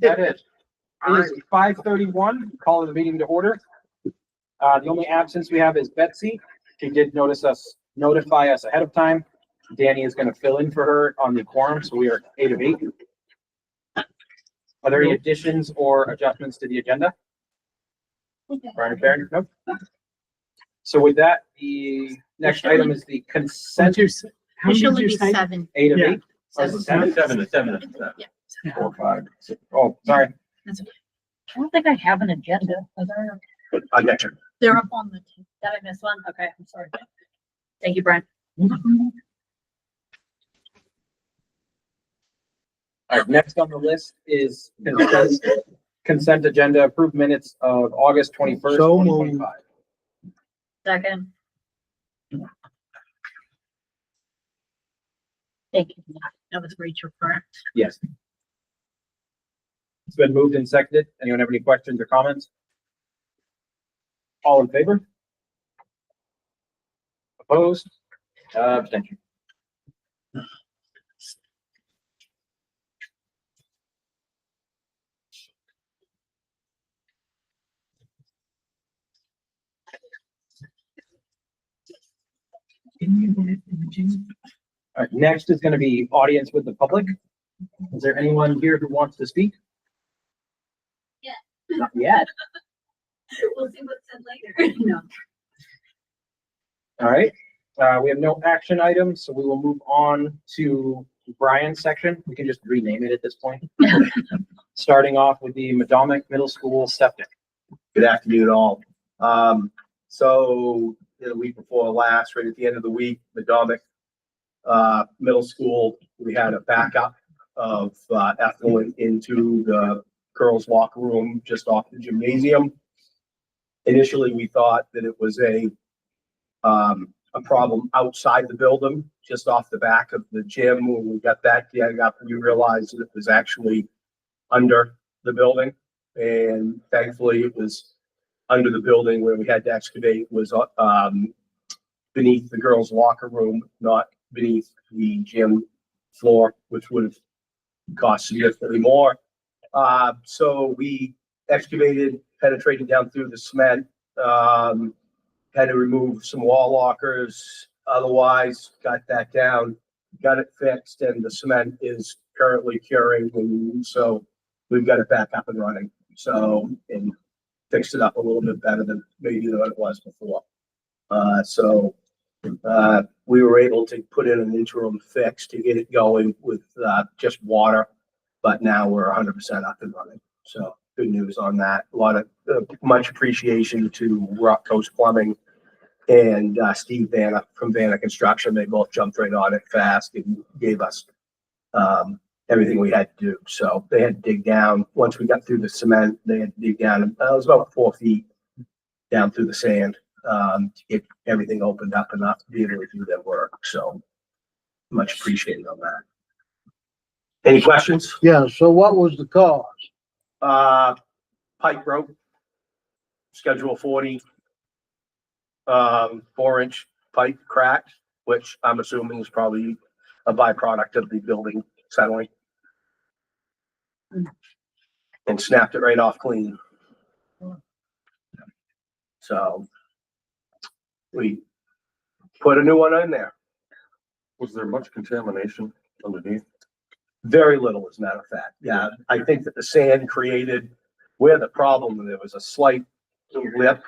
That is. It is 5:31, calling the meeting to order. The only absence we have is Betsy. She did notify us ahead of time. Danny is going to fill in for her on the quorum, so we are 8 of 8. Are there any additions or adjustments to the agenda? Brian and Karen? Nope. So with that, the next item is the consent. How It should many only did be you say? 7. 8 of Yeah. 8. Oh, is it seven? Seven. Yeah. 4, 5, 6. Oh, sorry. That's okay. I don't think I have an agenda. Are there? I got you. They're up on the. Did I miss one? Okay, I'm sorry. Thank you, Brian. All right, next on the list is consent agenda, approved minutes of August 21st, So 2025. Second. Thank you. That was Rachel, correct? Yes. It's been moved and seconded. Anyone have any questions or comments? All in favor? Opposed? Abstention. All right, next is going to be audience with the public. Is there anyone here who wants to speak? Yeah. Not yet. We'll see what's said later. No. All right, we have no action items, so we will move on to Brian's section. We can just rename it at this point. Starting off with the Madomic Middle School septic. Good afternoon, all. So the week before last, right at the end of the week, Madomic Middle School, we had a backup of effluent into the girls' locker room just off the gymnasium. Initially, we thought that it was a problem outside the building, just off the back of the gym. When we got that dug up, we realized that it was actually under the building. And thankfully, it was under the building where we had to excavate was beneath the girls' locker room, not beneath the gym floor, which would have cost significantly more. So we excavated, penetrated down through the cement, had to remove some wall lockers. Otherwise, got that down, got it fixed, and the cement is currently curing. So we've got it back up and running. So, and fixed it up a little bit better than maybe than it was before. So we were able to put in an interim fix to get it going with just water, but now we're 100% up and running. So good news on that. A lot of much appreciation to Rock Coast Plumbing and Steve Vanna from Vanna Construction. They both jumped right on it fast and gave us everything we had to do. So they had to dig down. Once we got through the cement, they had to dig down. It was about 4 feet down through the sand to get everything opened up enough to be able to do their work. So much appreciated on that. Any questions? Yeah, so what was the cause? Pipe broke, schedule 40, 4-inch pipe cracked, which I'm assuming is probably a byproduct of the building settling. And snapped it right off clean. So we put a new one in there. Was there much contamination underneath? Very little, as a matter of fact. Yeah, I think that the sand created where the problem, there was a slight lip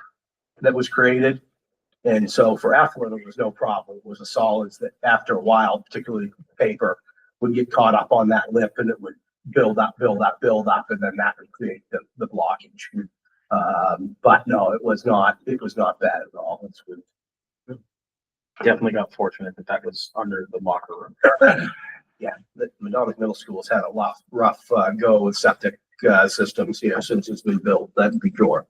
that was created. And so for effluent, it was no problem. It was the solids that after a while, particularly paper, would get caught up on that lip and it would build up, and then that would create the blockage. But no, it was not bad at all. It's good. Definitely got fortunate that was under the locker room. Yeah, the Madomic Middle School's had a rough go with septic systems here since it's been built. That'd be sure.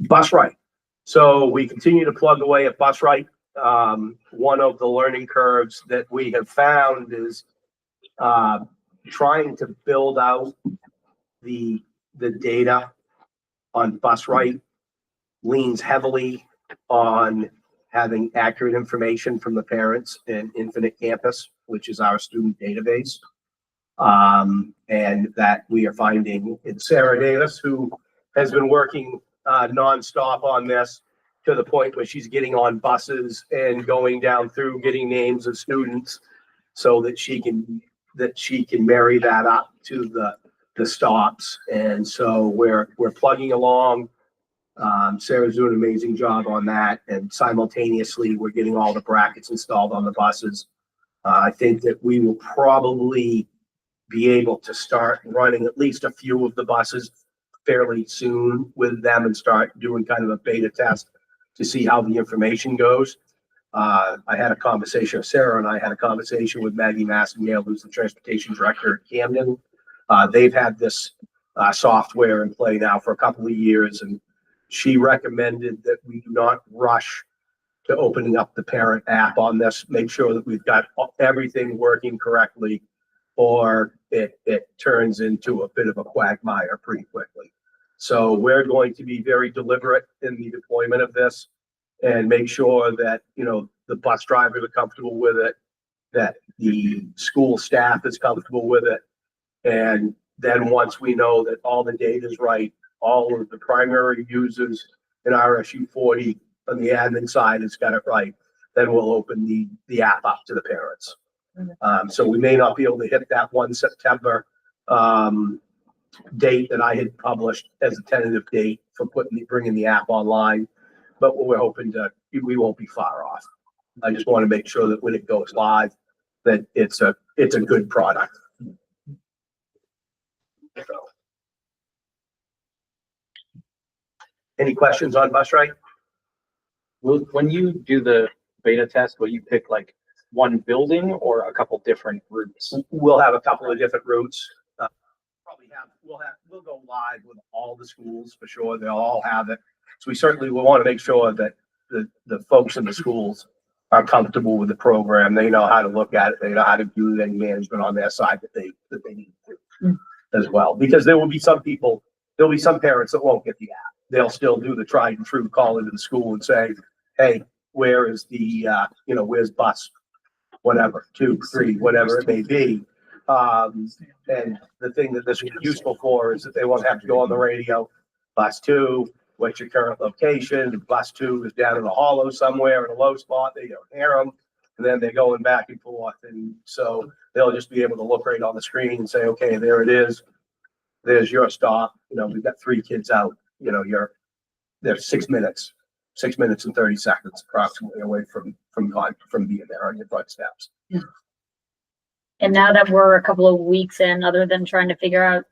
Bus right. So we continue to plug away at bus right. One of the learning curves that we have found is trying to build out the data on bus right leans heavily on having accurate information from the parents in Infinite Campus, which is our student database. And that we are finding it's Sarah Davis, who has been working nonstop on this to the point where she's getting on buses and going down through, getting names of students so that she can marry that up to the stops. And so we're plugging along. Sarah's doing an amazing job on that, and simultaneously we're getting all the brackets installed on the buses. I think that we will probably be able to start running at least a few of the buses fairly soon with them and start doing kind of a beta test to see how the information goes. Sarah and I had a conversation with Maggie Massingale, who's the transportation director at Camden. They've had this software in play now for a couple of years, and she recommended that we do not rush to opening up the parent app on this. Make sure that we've got everything working correctly, or it turns into a bit of a quagmire pretty quickly. So we're going to be very deliberate in the deployment of this and make sure that, the bus drivers are comfortable with it, that the school staff is comfortable with it. And then once we know that all the data is right, all of the primary users in RSU 40 on the admin side has got it right, then we'll open the app up to the parents. So we may not be able to hit that 1 September date that I had published as a tentative date for bringing the app online, but we're hoping we won't be far off. I just want to make sure that when it goes live, that it's a good product. So. Any questions on bus ride? When you do the beta test, will you pick like one building or a couple different routes? We'll have a couple of different routes. We'll go live with all the schools for sure. They'll all have it. So we certainly will want to make sure that the folks in the schools are comfortable with the program. They know how to look at it. They know how to do any management on their side that they need to as well. Because there'll be some parents that won't get the app. They'll still do the tried and true call into the school and say, hey, where is where's bus, whatever, 2, 3, whatever it may be. And the thing that this would be useful for is that they won't have to go on the radio. Bus 2, what's your current location? Bus 2 is down in the hollow somewhere in a low spot. They don't hear them. And then they're going back and forth. And so they'll just be able to look right on the screen and say, okay, there it is. There's your stop. We've got 3 kids out. They're 6 minutes and 30 seconds approximately away from being there on your front steps. And now that we're a couple of weeks in, other than trying to figure out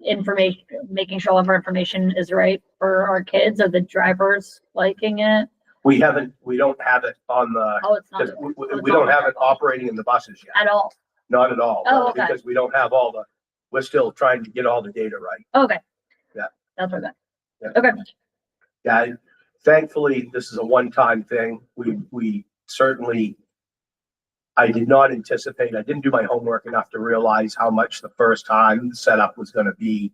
information, making sure all of our information is right for our kids, are the drivers liking it? We don't have it on the, Oh, it's not we don't have it operating in the buses yet. at all. Not at all. Oh, okay. Because we don't have we're still trying to get all the data right. Okay. Yeah. That's what Yeah. Okay. Yeah. Thankfully, this is a one-time thing. We certainly, I did not anticipate, I didn't do my homework enough to realize how much the first time setup was going to be,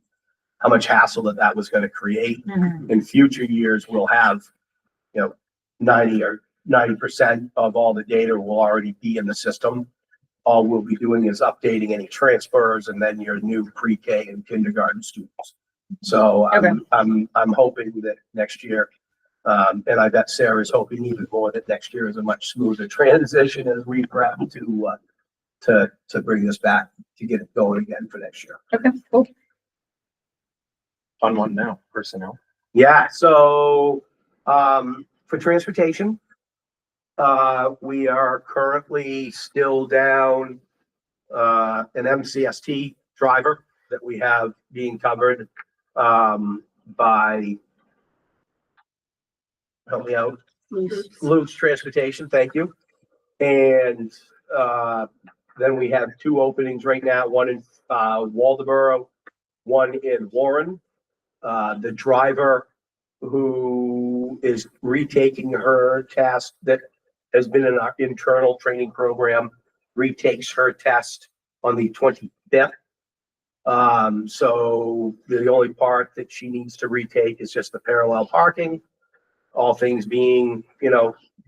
how much hassle that was going to create. Mhm. In future years, we'll have, 90% of all the data will already be in the system. All we'll be doing is updating any transfers and then your new pre-K and kindergarten students. So Okay. I'm hoping that next year, and I bet Sarah's hoping even more that next year is a much smoother transition as we prep to bring this back to get it going again for next year. Okay, cool. Fun one now, personnel. Yeah, so for transportation, we are currently still down an MCST driver that we have being covered by, help me out, Luke's Transportation, thank you. And then we have 2 openings right now, one in Waldoboro, one in Warren. The driver who is retaking her test that has been in our internal training program retakes her test on the 25th. So the only part that she needs to retake is just the parallel parking. All things being,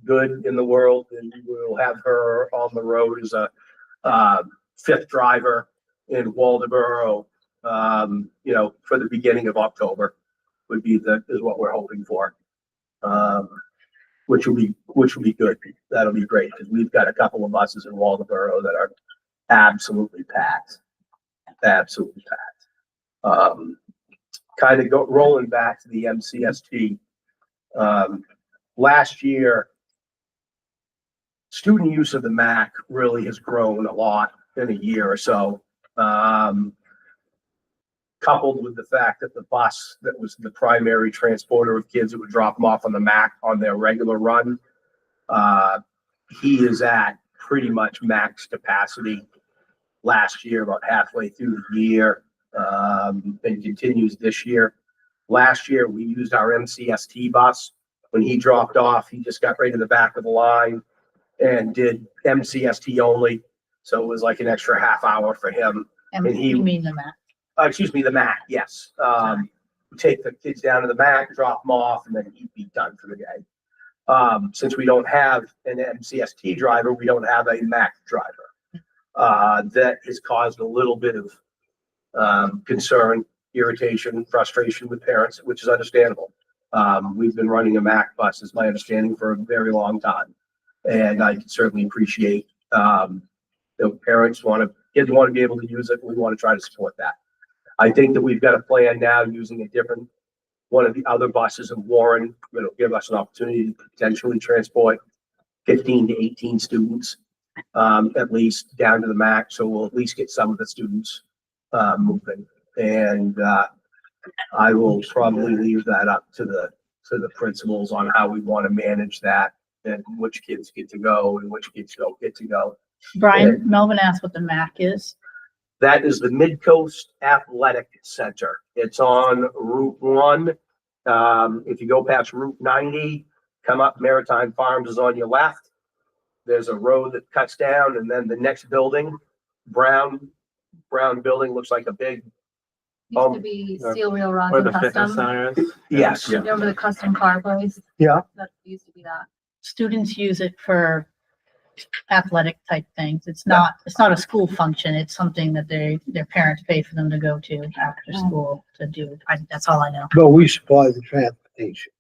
good in the world, and we'll have her on the road as a 5th driver in Waldeboro, for the beginning of October is what we're hoping for. Which will be good. That'll be great because we've got a couple of buses in Waldeboro that are absolutely packed. Absolutely packed. Kind of rolling back to the MCST. Last year, student use of the MAC really has grown a lot in a year or so. Coupled with the fact that the bus that was the primary transporter of kids that would drop them off on the MAC on their regular run, he is at pretty much max capacity last year, about halfway through the year, and continues this year. Last year, we used our MCST bus. When he dropped off, he just got right in the back of the line and did MCST only. So it was like an extra half hour for him. And he- you mean the map? The MAC, yes. Take the kids down to the MAC, drop them off, and then he'd be done for the day. Since we don't have an MCST driver, we don't have a MAC driver. That has caused a little bit of concern, irritation, frustration with parents, which is understandable. We've been running a MAC bus, is my understanding, for a very long time. And I can certainly appreciate the kids want to be able to use it. And we want to try to support that. I think that we've got a plan now using a different one of the other buses in Warren that'll give us an opportunity to potentially transport 15 to 18 students, at least down to the MAC. So we'll at least get some of the students moving. And I will probably leave that up to the principals on how we want to manage that and which kids get to go and which kids don't get to go. Brian, Melvin asked what the MAC is. That is the Mid-Coast Athletic Center. It's on Route 1. If you go past Route 90, come up Maritime Farms is on your left. There's a road that cuts down, and then the next building, brown building, looks like a big, Used to be Steel Wheel Rods Where and the fitness Custom. center is? yes. Yeah. Remember the custom car place? Yeah. That used to be that. Students use it for athletic type things. It's not a school function. It's something that their parents pay for them to go to after school to do. That's all I know. But we supply the transportation.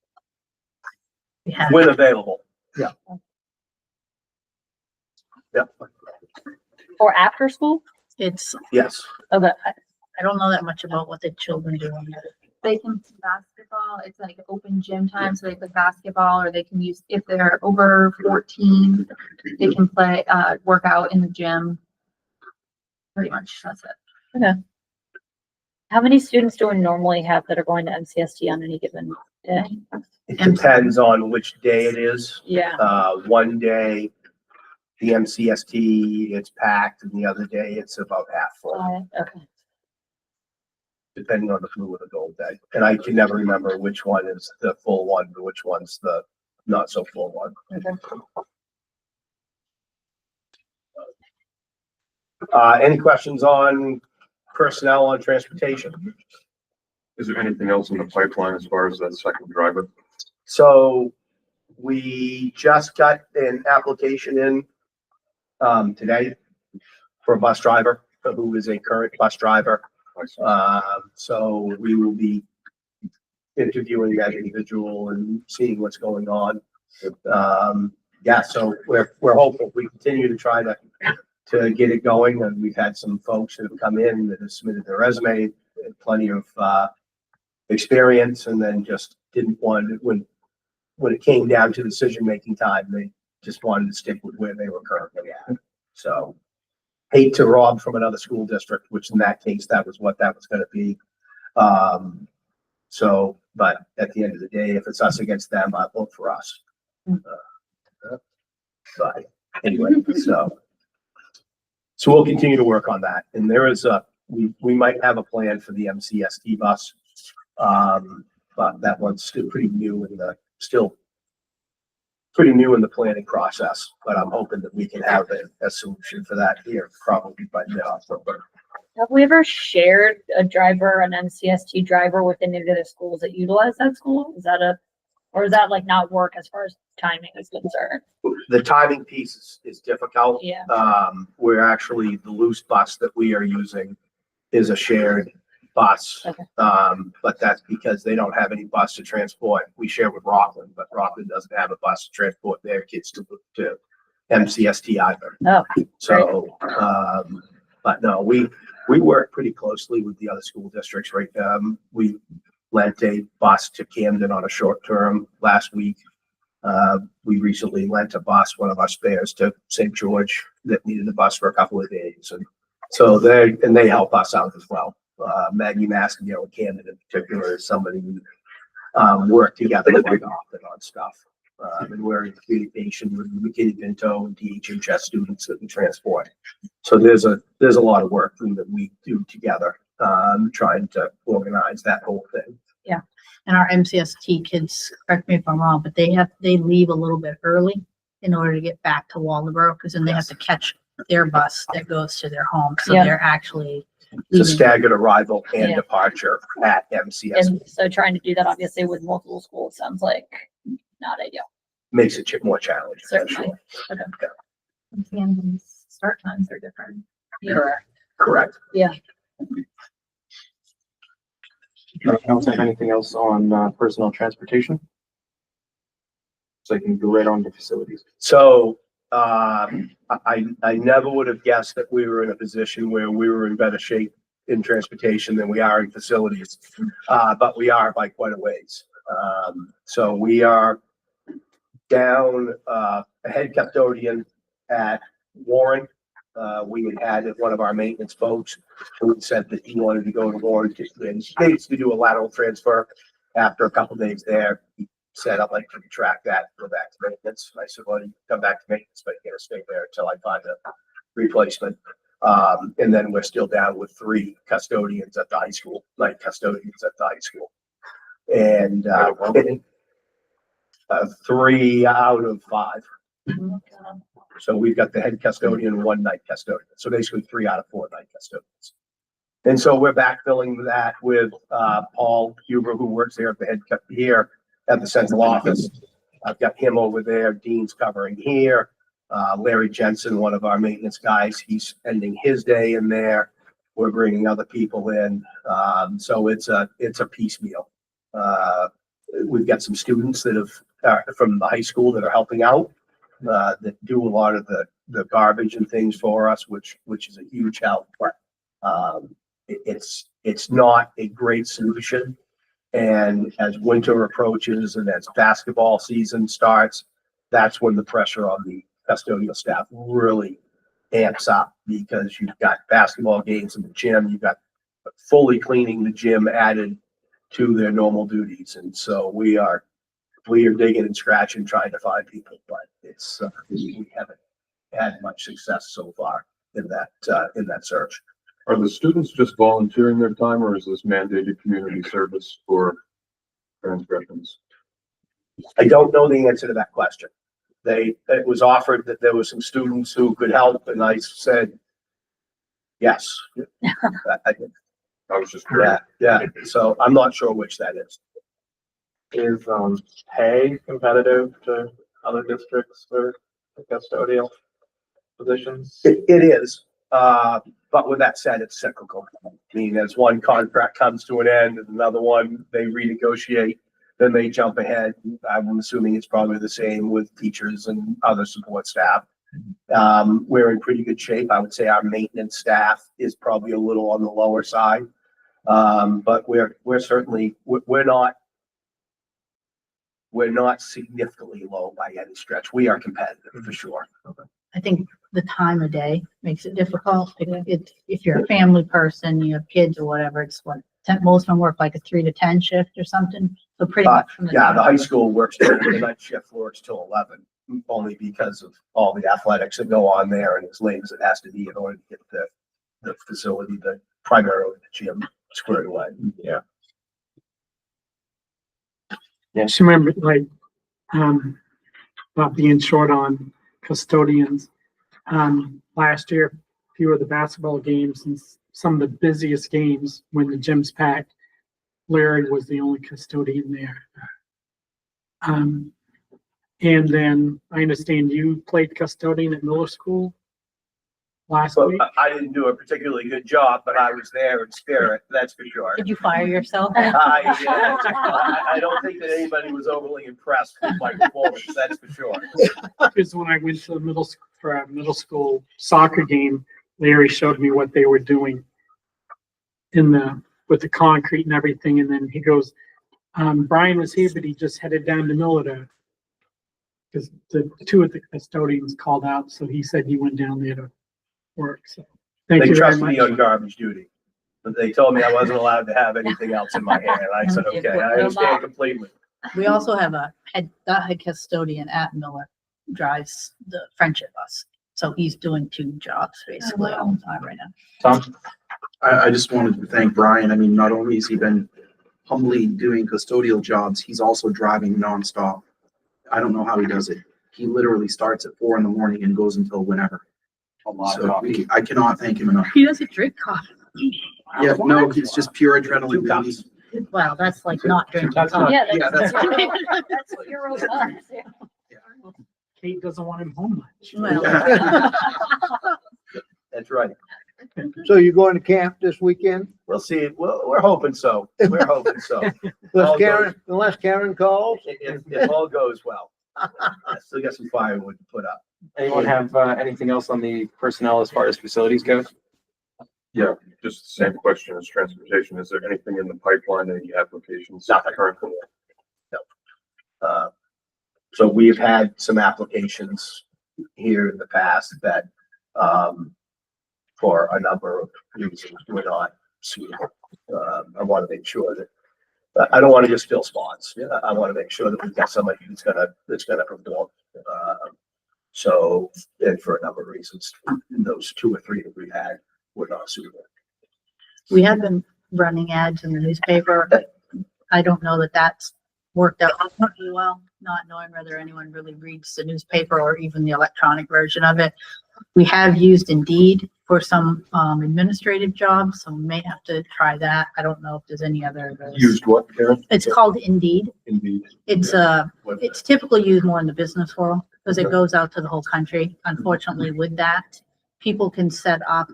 We have. When available. Or after school? It's, Yes. Okay. I don't know that much about what the children do on that. They can play basketball. It's like open gym time, so they play basketball, or they can use, if they're over 14, they can play, work out in the gym. Pretty much, that's it. How many students do we normally have that are going to MCST on any given day? It depends on which day it is. Yeah. One day, the MCST, it's packed, and the other day, it's about half full, Okay. depending on the blue or the gold day. And I can never remember which one is the full one, and which one's the not so full one. Any questions on personnel on transportation? Is there anything else in the pipeline as far as that second driver? So we just got an application in today for a bus driver who is a current bus driver. So we will be interviewing that individual and seeing what's going on. So we're hopeful. We continue to try to get it going, and we've had some folks that have come in that have submitted their resume, plenty of experience, and then just didn't want to, when it came down to decision-making time, they just wanted to stick with where they were currently at. So hate to rob from another school district, which in that case, that was what that was gonna be. But at the end of the day, if it's us against them, I vote for us. But anyway, so we'll continue to work on that. And there is we might have a plan for the MCST bus. But that one's still pretty new in the planning process, but I'm hoping that we can have a solution for that here probably by mid-October. Have we ever shared an MCST driver with any of the other schools that utilize that school? Is that a Or is that like not work as far as timing is concerned? The timing piece is difficult. Yeah. We're actually, the loose bus that we are using is a shared bus. Okay. But that's because they don't have any bus to transport. We share with Rockland, but Rockland doesn't have a bus to transport their kids to MCST either. Oh, So, but no, we work pretty closely with the other school districts, right? We lent a bus to Camden on a short term last week. We recently lent a bus, one of our spares, to St. George that needed a bus for a couple of days. And so they help us out as well. Maggie Mascadero and Camden in particular is somebody we work together quite often on stuff. And we're in communication with McKinney Pinto and DHHS students that we transport. So there's a lot of work that we do together, trying to organize that whole thing. Yeah. And our MCST kids, correct me if I'm wrong, but they leave a little bit early in order to get back to Waldeboro, because then they have to catch their bus that goes to their home. So Yeah. they're actually It's a leaving. staggered arrival and Yeah. departure at MCS. and so trying to do that obviously with multiple schools sounds like not ideal. Makes it more challenging. for Certainly. sure. And Camden's start times are different. Correct. Council have anything else on personal transportation? So I can go right on to facilities. So, I never would have guessed that we were in a position where we were in better shape in transportation than we are in facilities. But we are by quite a ways. So we are down, a head custodian at Warren. We had one of our maintenance folks who said that he wanted to go to Warren to do a lateral transfer. After a couple days there, he said, I'd like to retract that, go back to maintenance. And I said, well, you can come back to maintenance, but you gotta stay there until I find a replacement. And then we're still down with 3 custodians at the high school, night custodians at the high school. And, 3 out of 5. So we've got the head custodian and 1 night custodian. So basically 3 out of 4 night custodians. And so we're backfilling that with, Paul Huber, who works there at the here at the central office. I've got him over there. Dean's covering here. Larry Jensen, one of our maintenance guys, he's ending his day in there. We're bringing other people in. So it's a piecemeal. We've got some students that have, from the high school that are helping out, that do a lot of the garbage and things for us, which is a huge help. But it's not a great solution. And as winter approaches and as basketball season starts, that's when the pressure on the custodial staff really amps up, because you've got basketball games in the gym, you've got fully cleaning the gym added to their normal duties. And so we are digging and scratching, trying to find people, but we haven't had much success so far in that search. Are the students just volunteering their time, or is this mandated community service for transgressions? I don't know the answer to that question. It was offered that there were some students who could help, and I said, yes. I was just curious. Yeah. So I'm not sure which that is. Is pay competitive to other districts for custodial positions? It is, but with that said, it's cyclical. I mean, as one contract comes to an end and another one, they renegotiate, then they jump ahead. I'm assuming it's probably the same with teachers and other support staff. We're in pretty good shape. I would say our maintenance staff is probably a little on the lower side. But we're certainly, we're not significantly low by any stretch. We are competitive for sure. I think the time of day makes it difficult. If you're a family person, you have kids or whatever, it's most of them work like a 3 to 10 shift or something. So pretty much from the Yeah, the time. high school works till the night shift works till 11, only because of all the athletics that go on there and as late as it has to be in order to get the facility, primarily the gym, squared away. Yeah. Just remember, like, not being short on custodians. Last year, a few of the basketball games and some of the busiest games when the gym's packed, Larry was the only custodian there. And then I understand you played custodian at Miller School last But week. I didn't do a particularly good job, but I was there in spirit, that's for sure. Did you fire yourself? I don't think that anybody was overly impressed with my performance, that's for sure. Because when I went to the for a middle school soccer game, Larry showed me what they were doing with the concrete and everything. And then he goes, Brian was here, but he just headed down to Millida. Because the two of the custodians called out, so he said he went down there to work. So thank They you very trusted me much. on garbage duty, but they told me I wasn't allowed to have anything else in my hand, and I said, okay, I understand completely. We also have the head custodian at Miller drives the friendship bus. So he's doing two jobs basically all the time right now. Tom? I just wanted to thank Brian. I mean, not only has he been humbly doing custodial jobs, he's also driving nonstop. I don't know how he does it. He literally starts at 4 a.m. and goes until whenever. A lot of So coffee. I cannot thank him enough. He doesn't drink coffee. Yeah, no, it's just pure adrenaline. baby. Well, that's like not drinking That's not- coffee. Yeah, Yeah, that's, that's- that's what your role does. Yeah. Kate doesn't want him home much. Well, That's right. So you're going to camp this weekend? We'll see, we're hoping so, we're hoping so. Unless Karen calls? If all goes well. I still got some firewood to put up. Anyone have anything else on the personnel as far as facilities goes? Yeah, just the same question as transportation. Is there anything in the pipeline, any applications? Nothing. Currently? So we've had some applications here in the past that, for a number of reasons, were not suitable. I want to make sure that, I don't want to just fill spots. I want to make sure that we've got somebody that's gonna perform. So, and for a number of reasons, those 2 or 3 that we had were not suitable. we have been running ads in the newspaper. I don't know that that's worked out really well, not knowing whether anyone really reads the newspaper or even the electronic version of it. We have used Indeed for some administrative jobs, so we may have to try that. I don't know if there's any other of those. Used what, Karen? It's called Indeed. Indeed. It's typically used more in the business world because it goes out to the whole country. Unfortunately, with that, people can set up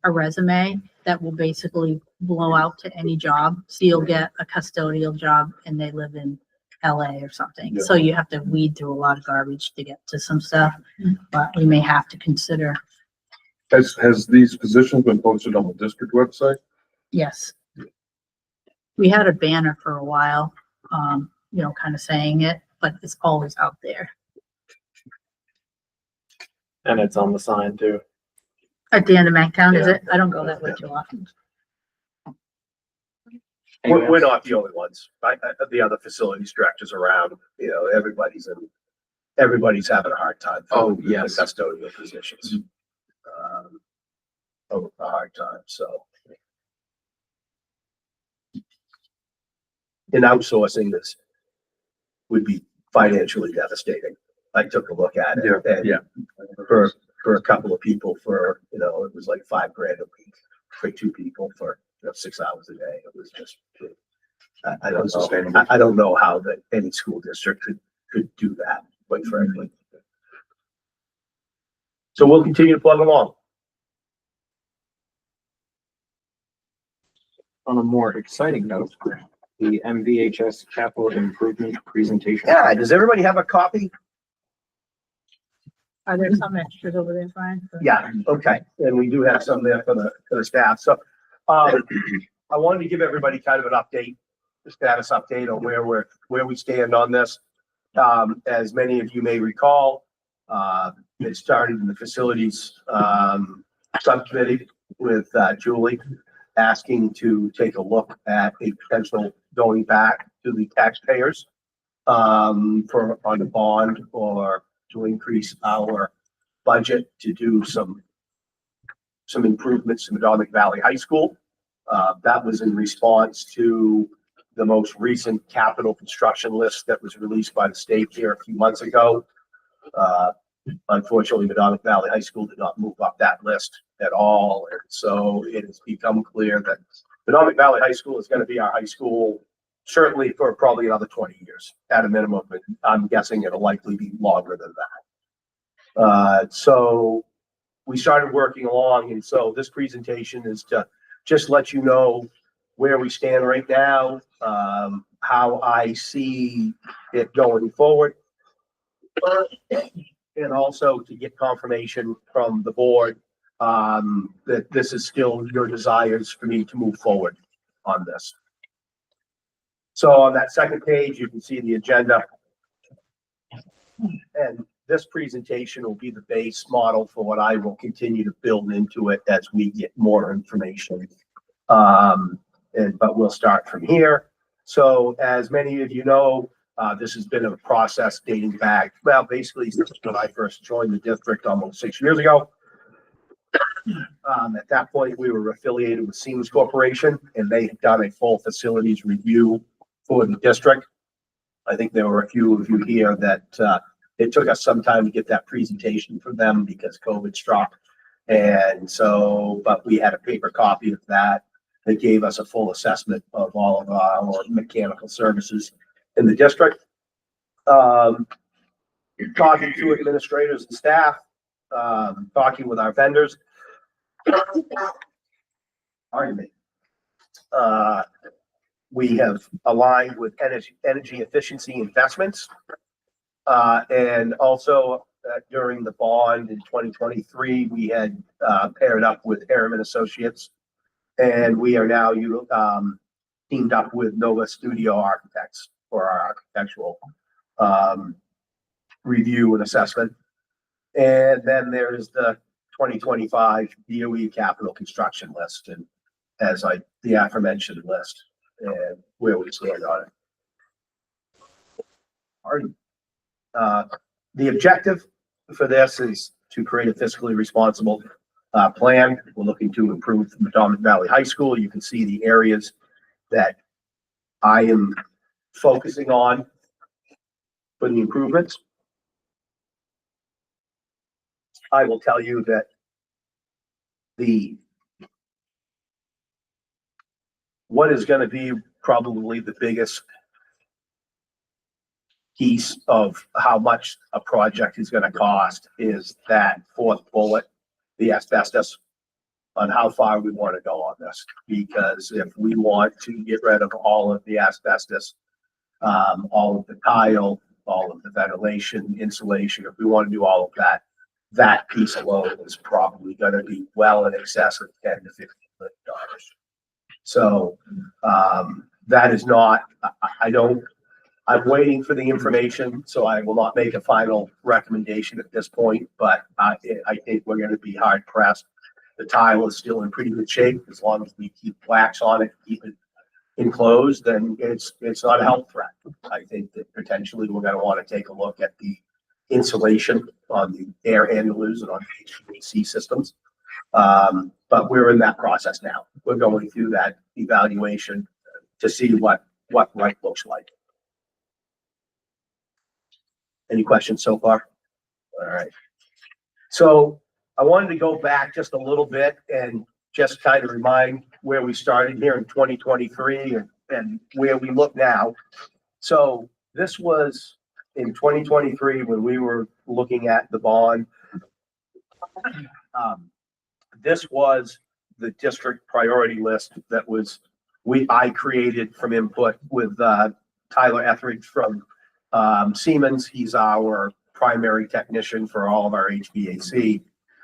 a resume that will basically blow out to any job. So you'll get a custodial job and they live in LA or something. Yeah. So you have to weed through a lot of garbage to get to some stuff, but we may have to consider, Has these positions been posted on the district website? yes. We had a banner for a while, kind of saying it, but it's always out there. And it's on the sign too. At the end of Mantown, is Yeah. it? I don't go that way too often. We're not the only ones. The other facilities directors around, everybody's having a hard time. Oh, filling the yes. Custodial positions. A hard time, so. And outsourcing this would be financially devastating. I took a look at it. Yeah, and For a couple of people it was like $5,000 a week for 2 people for 6 hours a day. It was just, I don't know. Unsustainable. I don't know how that any school district could do that, quite frankly. So we'll continue to plug along. On a more exciting note, the MVHS capital improvement presentation. Yeah, does everybody have a copy? Are there some extras over there, Brian? Yeah, okay, and we do have some there for the staff, so, I wanted to give everybody kind of an update, a status update on where we stand on this. As many of you may recall, it started in the facilities, subcommittee with, Julie, asking to take a look at a potential going back to the taxpayers, on a bond or to increase our budget to do some improvements in Madomic Valley High School. That was in response to the most recent capital construction list that was released by the state here a few months ago. Unfortunately, Madomic Valley High School did not move up that list at all. And so it has become clear that Madomic Valley High School is going to be our high school certainly for probably another 20 years at a minimum, but I'm guessing it'll likely be longer than that. So we started working along, and so this presentation is to just let you know where we stand right now, how I see it going forward, and also to get confirmation from the board that this is still your desires for me to move forward on this. So on that second page, you can see the agenda. And this presentation will be the base model for what I will continue to build into it as we get more information. But we'll start from here. So as many of you know, this has been a process dating back, well, basically since when I first joined the district almost 6 years ago. At that point, we were affiliated with Siemens Corporation, and they had done a full facilities review for the district. I think there were a few of you here that it took us some time to get that presentation from them because COVID struck. And so, but we had a paper copy of that that gave us a full assessment of all of our mechanical services in the district. Talking to administrators and staff, talking with our vendors. Pardon me. We have aligned with energy efficiency investments. And also during the bond in 2023, we had paired up with Harriman Associates, and we are now teamed up with Nova Studio Architects for our architectural review and assessment. And then there's the 2025 DOE capital construction list, and the aforementioned list and where we stand on it. The objective for this is to create a fiscally responsible plan. We're looking to improve Mahomet Valley High School. You can see the areas that I am focusing on for the improvements. I will tell you that what is going to be probably the biggest piece of how much a project is going to cost is that fourth bullet, the asbestos, on how far we want to go on this. Because if we want to get rid of all of the asbestos, all of the tile, all of the ventilation, insulation, if we want to do all of that, that piece alone is probably going to be well in excess of $10 to $15 million. So that is not, I'm waiting for the information, so I will not make a final recommendation at this point, but I think we're going to be hard pressed. The tile is still in pretty good shape. As long as we keep wax on it, keep it enclosed, then it's not a health threat. I think that potentially we're going to want to take a look at the insulation on the air handlers and on the HVAC systems. But we're in that process now. We're going through that evaluation to see what right looks like. Any questions so far? All right. So I wanted to go back just a little bit and just kind of remind where we started here in 2023 and where we look now. So this was in 2023 when we were looking at the bond. This was the district priority list that I created from input with Tyler Etheridge from Siemens. He's our primary technician for all of our HVAC.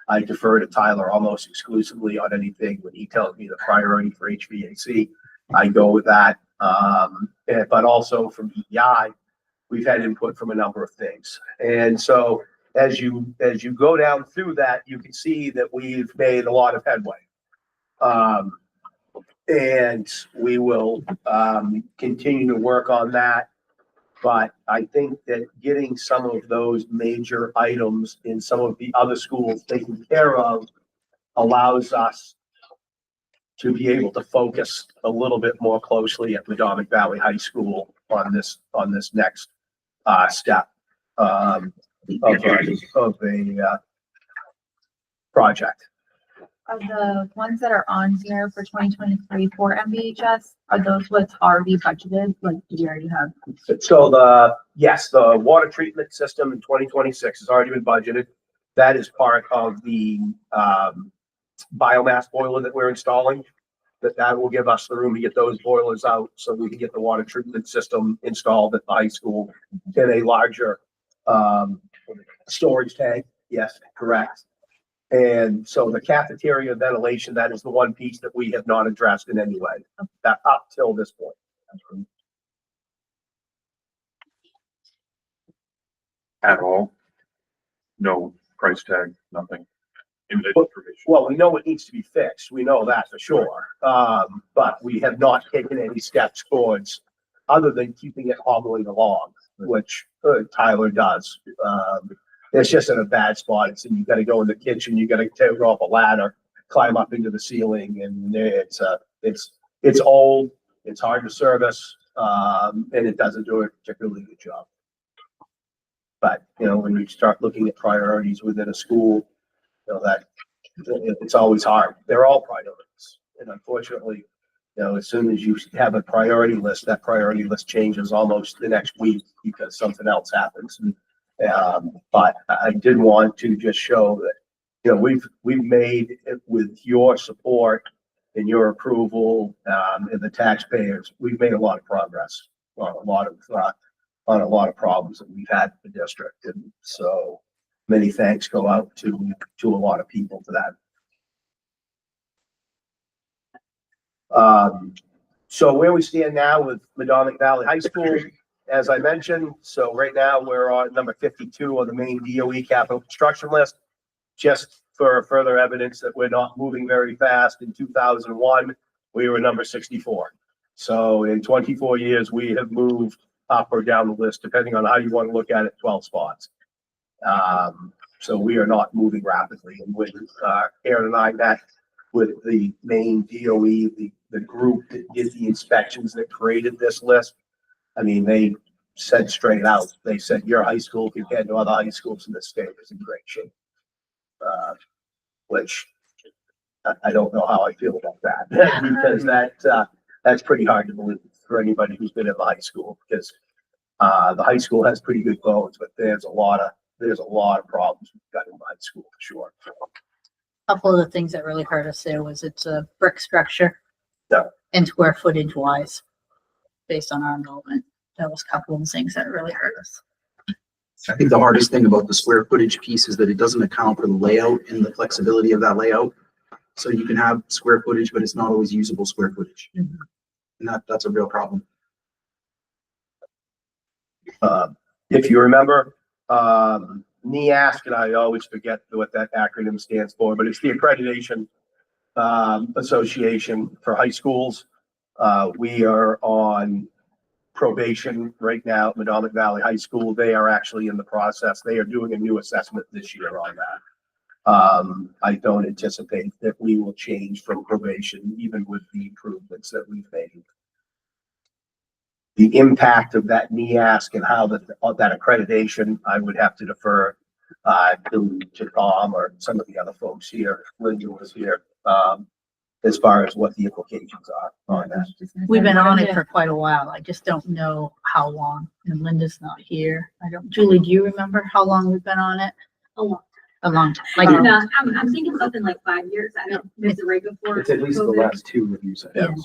I defer to Tyler almost exclusively on anything when he tells me the priority for HVAC. I go with that. But also from EEI, we've had input from a number of things. And so as you go down through that, you can see that we've made a lot of headway. And we will continue to work on that. But I think that getting some of those major items in some of the other schools taken care of allows us to be able to focus a little bit more closely at Mahomet Valley High School on this next step of a project. Are the ones that are on here for 2023 for MVHS, are those what's already budgeted? Like, do you already have? So yes, the water treatment system in 2026 has already been budgeted. That is part of the biomass boiler that we're installing. That will give us the room to get those boilers out so we can get the water treatment system installed at the high school in a larger storage tank. Yes, correct. And so the cafeteria ventilation, that is the one piece that we have not addressed in any way, that up till this point. At all? No price tag, nothing. In the information. Well, we know it needs to be fixed. We know that for sure. But we have not taken any steps towards, other than keeping it hobbling along, which Tyler does. It's just in a bad spot. It's, you gotta go in the kitchen, you gotta take off a ladder, climb up into the ceiling, and it's old, it's hard to service, and it doesn't do a particularly good job. But, you know, when you start looking at priorities within a school, you know, that it's always hard. They're all priorities. And unfortunately, you know, as soon as you have a priority list, that priority list changes almost the next week because something else happens. But I did want to just show that, you know, we've made it with your support and your approval, and the taxpayers, we've made a lot of progress on a lot of problems that we've had in the district. And so many thanks go out to a lot of people for that. So where we stand now with Madomic Valley High School, as I mentioned, so right now we're on number 52 on the main DOE capital construction list. Just for further evidence that we're not moving very fast, in 2001, we were number 64. So in 24 years, we have moved up or down the list, depending on how you want to look at it, 12 spots. So we are not moving rapidly. And when Aaron and I met with the main DOE, the group that did the inspections that created this list, I mean, they said straight out, they said, your high school compared to other high schools in the state is in great shape. Which I don't know how I feel about that, because that's pretty hard to believe for anybody who's been in the high school, because the high school has pretty good bones, but there's a lot of problems we've got in the high school for sure. Couple of the things that really hurt us there was it's a brick structure. Yeah. And square footage wise, based on our enrollment. That was a couple of the things that really hurt us. I think the hardest thing about the square footage piece is that it doesn't account for the layout and the flexibility of that layout. So you can have square footage, but it's not always usable square footage. Mm-hmm. And that's a real problem. If you remember, NEASC, and I always forget what that acronym stands for, but it's the Accreditation Association for High Schools. We are on probation right now at Madomic Valley High School. They are actually in the process. They are doing a new assessment this year on that. I don't anticipate that we will change from probation, even with the improvements that we've made. The impact of that NEASC and how that accreditation, I would have to defer to Tom or some of the other folks here, Linda was here, as far as what the implications are on that. We've been on it for quite a while. I just don't know how long. And Linda's not here. Julie, do you remember how long we've been on it? A long. A long time. Like, Like, no, I'm thinking something like 5 years. I don't, is it right before? It's at least the COVID? last two reviews. I have.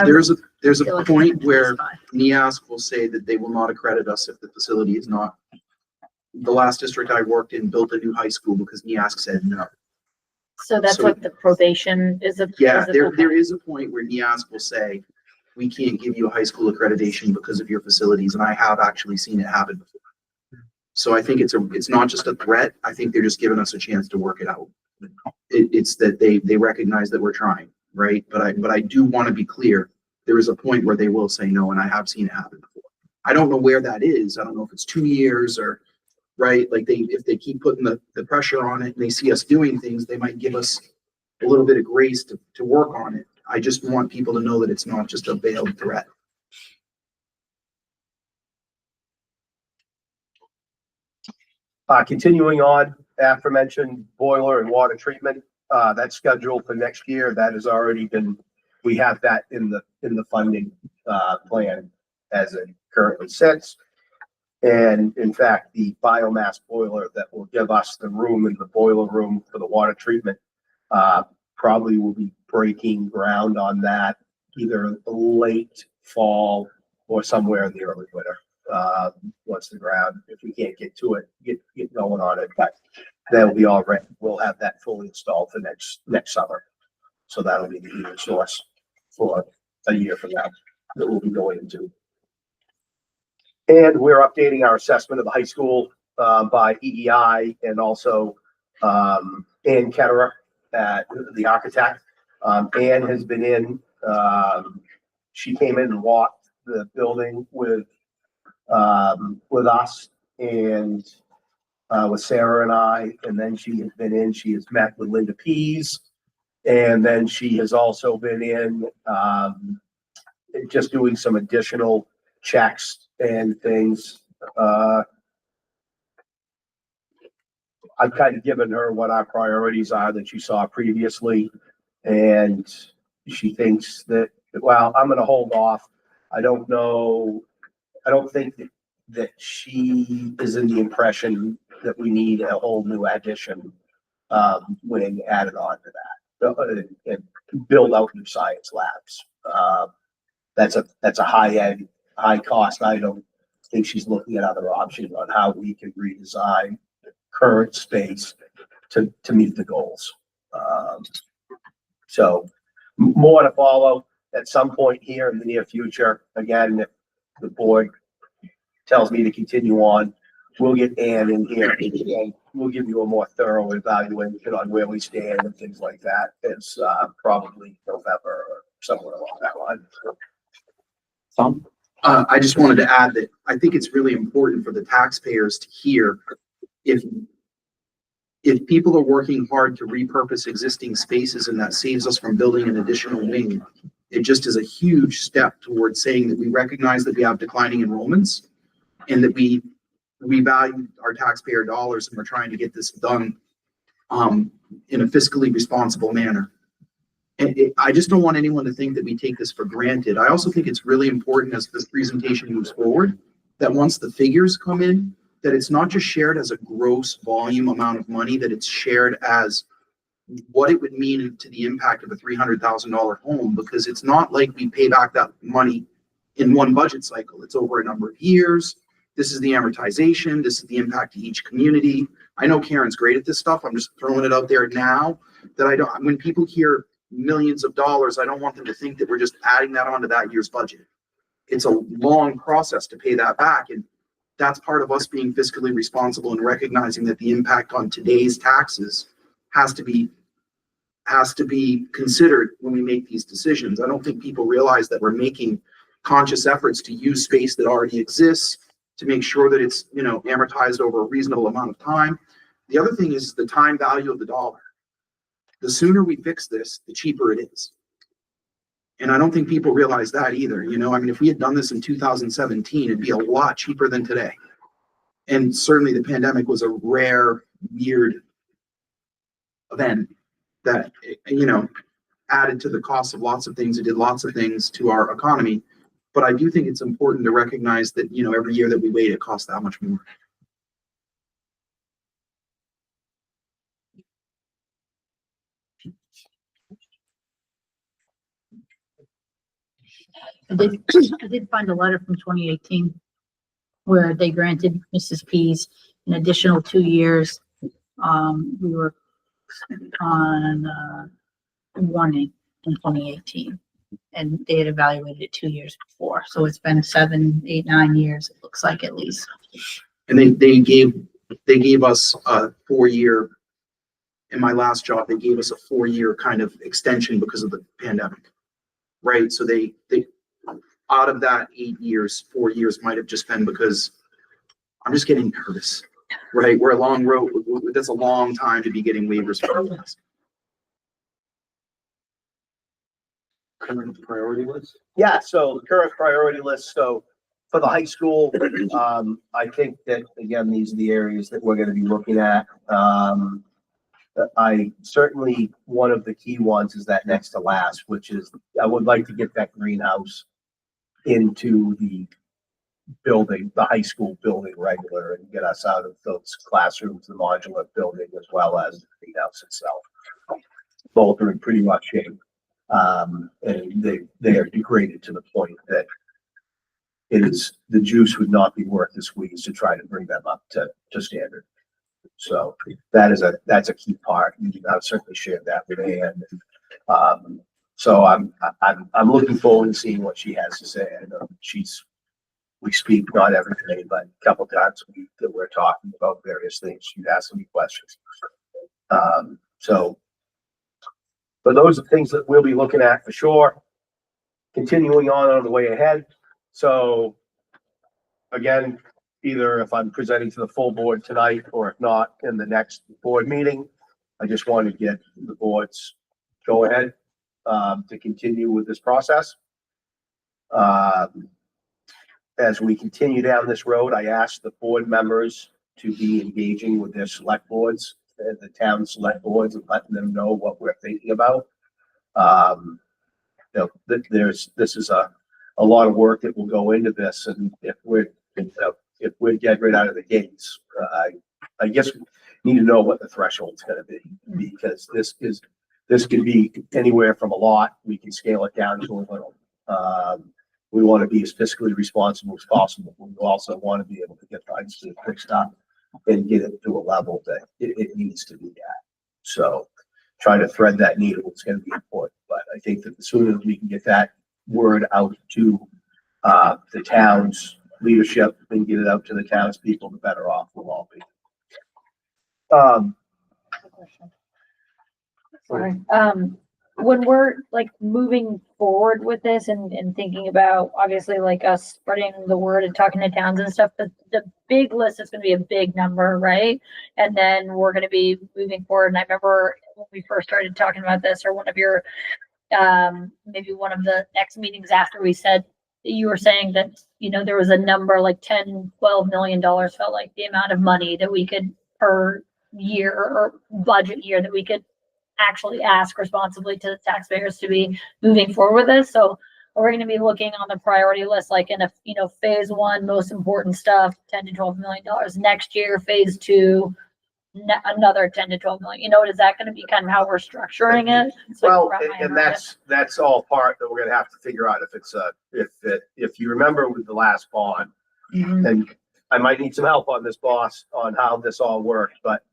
There's a feel like point it's where fine. NEASC will say that they will not accredit us if the facility is not. The last district I worked in built a new high school because NEASC said no. So that's So- what the probation is. Yeah, there is a point where NEASC will say, we can't give you a high school accreditation because of your facilities, and I have actually seen it happen before. So I think it's not just a threat. I think they're just giving us a chance to work it out. It's that they recognize that we're trying, right? But I do want to be clear. There is a point where they will say no, and I have seen it happen before. I don't know where that is. I don't know if it's 2 years or, right? Like if they keep putting the pressure on it and they see us doing things, they might give us a little bit of grace to work on it. I just want people to know that it's not just a veiled threat. Continuing on, aforementioned boiler and water treatment. that's scheduled for next year. That has already been, we have that in the funding, plan as it currently sits. And in fact, the biomass boiler that will give us the room in the boiler room for the water treatment, probably will be breaking ground on that either late fall or somewhere in the early winter. Once the ground, if we can't get to it, get going on it, but that'll be all ready. We'll have that fully installed for next summer. So that'll be the heating source for a year from now that we'll be going into. And we're updating our assessment of the high school, by EEI and also, Ann Ketterer, the architect. Ann has been in, she came in and walked the building with us and, with Sarah and I, and then she has been in, she has met with Linda Pease. And then she has also been in, just doing some additional checks and things. I've kind of given her what our priorities are that you saw previously. And she thinks that, well, I'm gonna hold off. I don't know. I don't think that she is in the impression that we need a whole new addition, wing added on to that, and build out new science labs. That's a high cost. I don't think she's looking at other options on how we can redesign the current space to meet the goals. So more to follow at some point here in the near future. Again, if the board tells me to continue on, we'll get Ann in here and we'll give you a more thorough evaluation on where we stand and things like that. It's probably November or somewhere along that line. Tom? I just wanted to add that I think it's really important for the taxpayers to hear if people are working hard to repurpose existing spaces and that saves us from building an additional wing, it just is a huge step towards saying that we recognize that we have declining enrollments and that we value our taxpayer dollars and we're trying to get this done in a fiscally responsible manner. And I just don't want anyone to think that we take this for granted. I also think it's really important as this presentation moves forward, that once the figures come in, that it's not just shared as a gross volume amount of money, that it's shared as what it would mean to the impact of a $300,000 home, because it's not like we pay back that money in one budget cycle. It's over a number of years. This is the amortization. This is the impact to each community. I know Karen's great at this stuff. I'm just throwing it out there now that when people hear millions of dollars, I don't want them to think that we're just adding that onto that year's budget. It's a long process to pay that back. And that's part of us being fiscally responsible and recognizing that the impact on today's taxes has to be considered when we make these decisions. I don't think people realize that we're making conscious efforts to use space that already exists to make sure that it's, amortized over a reasonable amount of time. The other thing is the time value of the dollar. The sooner we fix this, the cheaper it is. And I don't think people realize that either. If we had done this in 2017, it'd be a lot cheaper than today. And certainly the pandemic was a rare, weird event that, added to the cost of lots of things. It did lots of things to our economy. But I do think it's important to recognize that, every year that we wait, it costs that much more. I did find a letter from 2018 where they granted Mrs. Pease an additional 2 years. We were on warning in 2018, and they had evaluated it 2 years before. So it's been 7, 8, 9 years. It looks like at least. And they gave us a 4-year. In my last job, they gave us a 4-year kind of extension because of the pandemic, right? So they out of that 8 years, 4 years might have just been because I'm just getting nervous, right? We're a long road. That's a long time to be getting waivers for this. Current priority list? Yeah, so the current priority list, so for the high school, I think that, again, these are the areas that we're gonna be looking at. I certainly, one of the key ones is that next to last, which is, I would like to get that greenhouse into the building, the high school building regular, and get us out of those classrooms, the modular building, as well as the greenhouse itself. Both are in pretty much shape. And they are degraded to the point that the juice would not be worth the squeeze to try to bring them up to standard. So that's a key part. I've certainly shared that with Ann. So I'm looking forward to seeing what she has to say. I know we speak not every day, but a couple times a week that we're talking about various things. She'd ask me questions. But those are things that we'll be looking at for sure. Continuing on the way ahead. So again, either if I'm presenting to the full board tonight, or if not, in the next board meeting, I just want to get the board's go ahead to continue with this process. As we continue down this road, I asked the board members to be engaging with their select boards, the town select boards, and letting them know what we're thinking about. This is a lot of work that will go into this, and if we're getting right out of the gates, I guess we need to know what the threshold's gonna be, because this could be anywhere from a lot, we can scale it down to a little. We want to be as fiscally responsible as possible. We also want to be able to get the high school fixed up and get it to a level that it needs to be at. So trying to thread that needle is going to be important, but I think that the sooner we can get that word out to the town's leadership and get it out to the townspeople, the better off we'll all be. Sorry. When we're like moving forward with this and thinking about obviously like us spreading the word and talking to towns and stuff, the big list is going to be a big number, right? And then we're going to be moving forward. And I remember when we first started talking about this, or one of your, maybe one of the next meetings after, we said, you were saying that, there was a number like $10-12 million felt like the amount of money that we could per year or budget year that we could actually ask responsibly to the taxpayers to be moving forward with this. So we're going to be looking on the priority list, like in a phase one, most important stuff, $10-12 million. Next year, phase two, another 10-12 million. Is that going to be kind of how we're structuring it? Well, and that's all part that we're going to have to figure out if you remember with the last bond, and I might need some help on this, boss, on how this all worked, but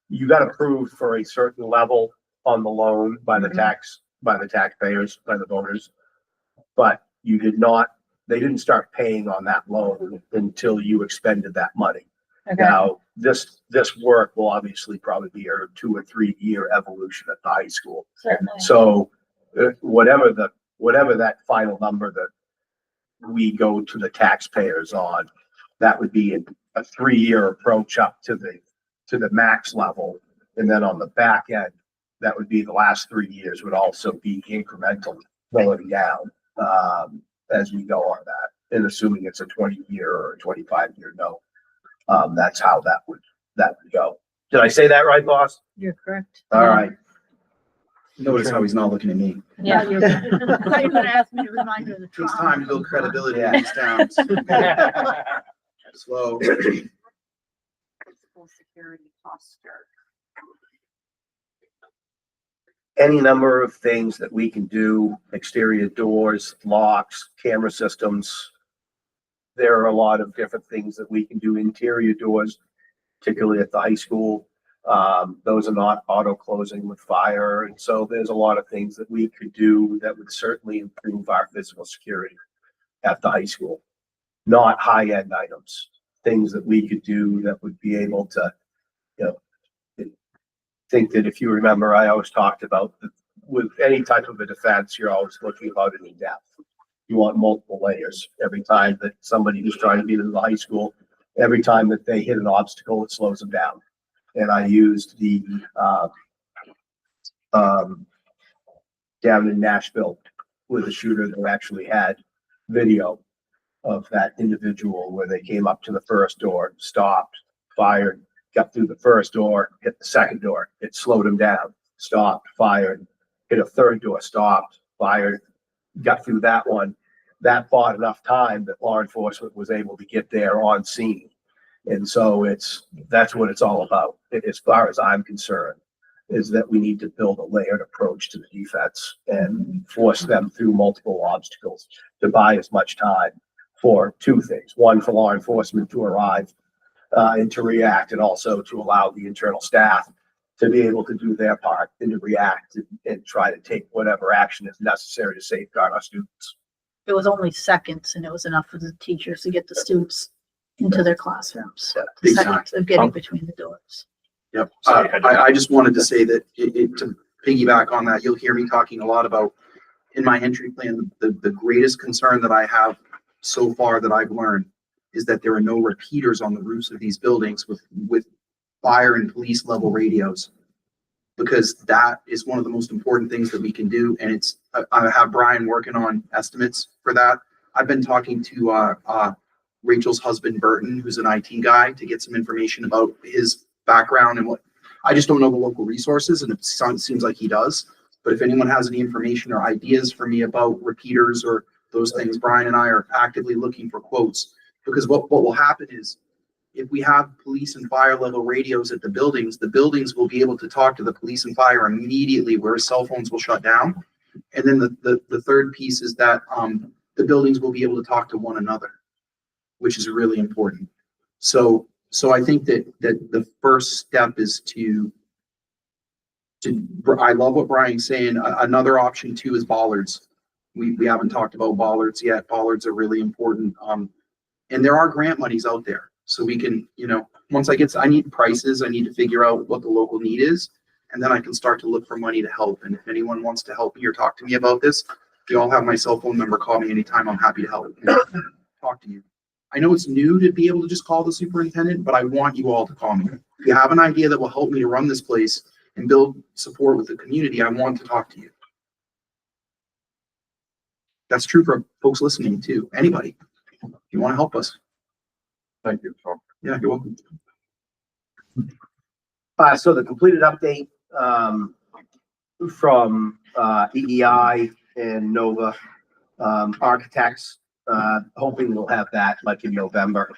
you got approved for a certain level on the loan by the taxpayers, by the voters, but they didn't start paying on that loan until you expended that money. Okay. Now, this work will obviously probably be a 2 or 3 year evolution at the high school. Certainly. So whatever that final number that we go to the taxpayers on, that would be a 3 year approach up to the max level. And then on the back end, that would be the last 3 years would also be incremental going down as we go on that. And assuming it's a 20-year or a 25-year note, that's how that would go. Did I say that right, boss? You're correct. All right. Notice how he's not looking at me. Yeah, I thought you were gonna ask me to remind you of the It's trauma. time to build credibility in these towns. Slow. Principal security posture. Any number of things that we can do, exterior doors, locks, camera systems. There are a lot of different things that we can do, interior doors, particularly at the high school. Those are not auto closing with fire. And so there's a lot of things that we could do that would certainly improve our physical security at the high school. Not high-end items, things that we could do that would be able to, think that if you remember, I always talked about with any type of a defense, you're always looking about it in depth. You want multiple layers. Every time that somebody who's trying to be in the high school, every time that they hit an obstacle, it slows them down. And I used the down in Nashville with a shooter that actually had video of that individual where they came up to the first door, stopped, fired, got through the first door, hit the second door, it slowed him down, stopped, fired, hit a third door, stopped, fired, got through that one. That bought enough time that law enforcement was able to get there on scene. And so that's what it's all about, as far as I'm concerned, is that we need to build a layered approach to the defense and force them through multiple obstacles to buy as much time for two things. One, for law enforcement to arrive and to react, and also to allow the internal staff to be able to do their part and to react and try to take whatever action is necessary to safeguard our students. It was only seconds and it was enough for the teachers to get the students into their classrooms. The seconds of getting between the doors. Yep. I just wanted to say that to piggyback on that, you'll hear me talking a lot about in my entry plan, the greatest concern that I have so far that I've learned is that there are no repeaters on the roofs of these buildings with fire and police level radios. Because that is one of the most important things that we can do. And I have Brian working on estimates for that. I've been talking to Rachel's husband, Burton, who's an IT guy, to get some information about his background and what, I just don't know the local resources, and it seems like he does. But if anyone has any information or ideas for me about repeaters or those things, Brian and I are actively looking for quotes. Because what will happen is, if we have police and fire level radios at the buildings will be able to talk to the police and fire immediately, where cell phones will shut down. And then the third piece is that the buildings will be able to talk to one another, which is really important. So I think that the first step is to I love what Brian's saying. Another option too is bollards. We haven't talked about bollards yet. Bollards are really important. And there are grant monies out there. So we can, once I need prices, I need to figure out what the local need is. And then I can start to look for money to help. And if anyone wants to help me or talk to me about this, you all have my cell phone number. Call me anytime. I'm happy to help talk to you. I know it's new to be able to just call the superintendent, but I want you all to call me. If you have an idea that will help me to run this place and build support with the community, I want to talk to you. That's true for folks listening too. Anybody, if you want to help us. Thank you, Tom. Yeah, you're welcome. So the completed update from EEI and Nova Architects, hoping we'll have that like in November.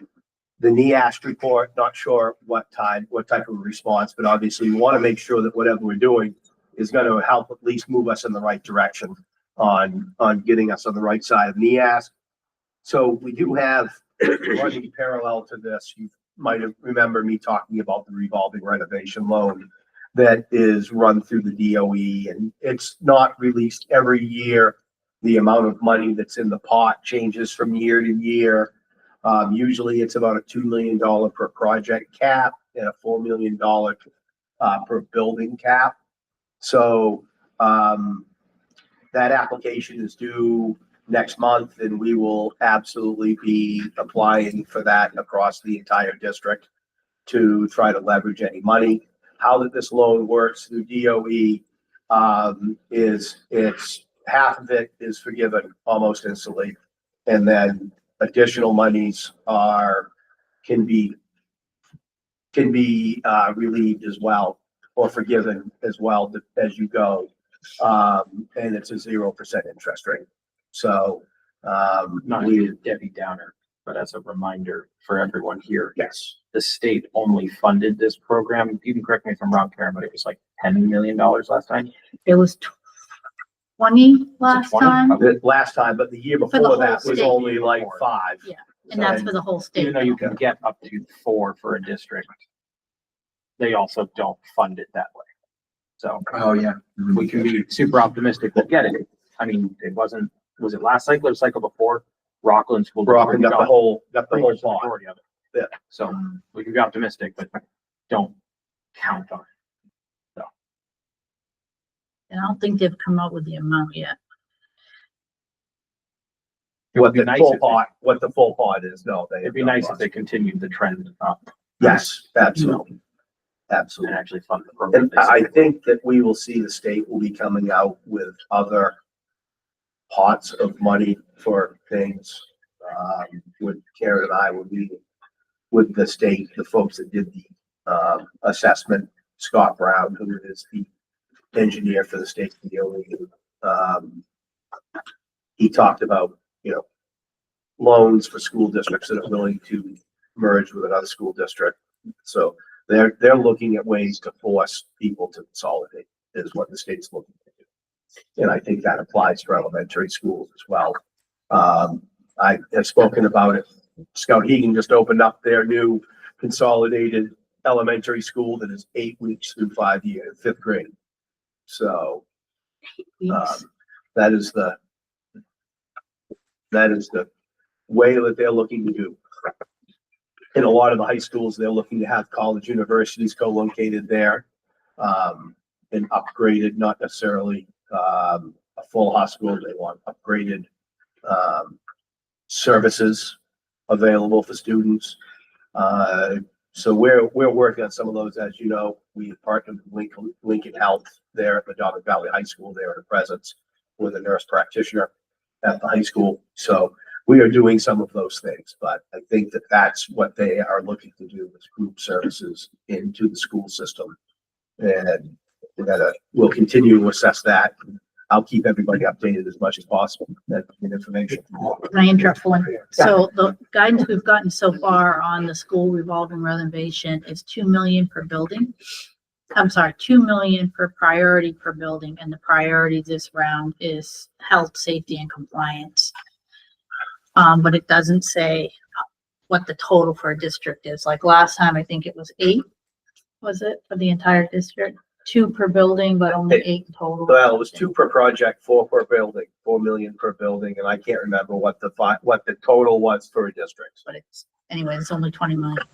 The NEAST report, not sure what type of response, but obviously we want to make sure that whatever we're doing is going to help at least move us in the right direction on getting us on the right side of NEAST. So we do have running parallel to this. You might have remember me talking about the revolving renovation loan that is run through the DOE, and it's not released every year. The amount of money that's in the pot changes from year to year. Usually it's about a $2 million per project cap and a $4 million per building cap. So that application is due next month, and we will absolutely be applying for that across the entire district to try to leverage any money. How that this loan works through DOE is it's half of it is forgiven almost instantly, and then additional monies can be relieved as well, or forgiven as well as you go, and it's a 0% interest rate. So Not to be a Debbie Downer, but as a reminder for everyone here, yes, the state only funded this program. You can correct me if I'm wrong, Karen, but it was like $10 million last time. It was 20 last 20? time, last time, but the year the before whole that was state. only like 5. Yeah. and that's for the whole state. Even though you can get up to 4 for a district, they also don't fund it that way. So Oh, yeah. we can be super optimistic we'll get it. I mean, was it last cycle or cycle before? Rockland School. Rockland got the whole pretty much the plot. majority of it. Yeah. So we can be optimistic, but don't count on it. And I don't think they've come up with the amount yet. It would be nice if What the full pot is, no. it'd be nice if they continued the trend up. Yes, absolutely. And Absolutely. actually fund the program. And I think that we will see the state will be coming out with other pots of money for things. With Karen and I will be with the state, the folks that did the assessment, Scott Brown, who is the engineer for the state DOE. He talked about, loans for school districts that are willing to merge with another school district. So they're looking at ways to force people to consolidate is what the state's looking to do. And I think that applies to elementary schools as well. I have spoken about it. Scout Hegan just opened up their new consolidated elementary school that is 8 weeks through 5 years, 5th grade. So that is the way that they're looking to do. In a lot of the high schools, they're looking to have college universities co-located there, and upgraded, not necessarily a full hospital. They want upgraded services available for students. So we're working on some of those. As you know, we partnered with Lincoln Health there at Madomic Valley High School. They are in presence with a nurse practitioner at the high school. So we are doing some of those things, but I think that that's what they are looking to do is group services into the school system. And we'll continue to assess that. I'll keep everybody updated as much as possible, that information. Can I interrupt for one? So the guidance we've gotten so far on the school revolving renovation is 2 million per building. I'm sorry, 2 million per priority per building, and the priority this round is health, safety, and compliance. But it doesn't say what the total for a district is. Like last time, I think it was 8, was it, for the entire district? 2 per building, but only 8 in total. Well, it was 2 per project, 4 per building, 4 million per building, and I can't remember what the total was for a district. But it's, anyway, it's only 20 million.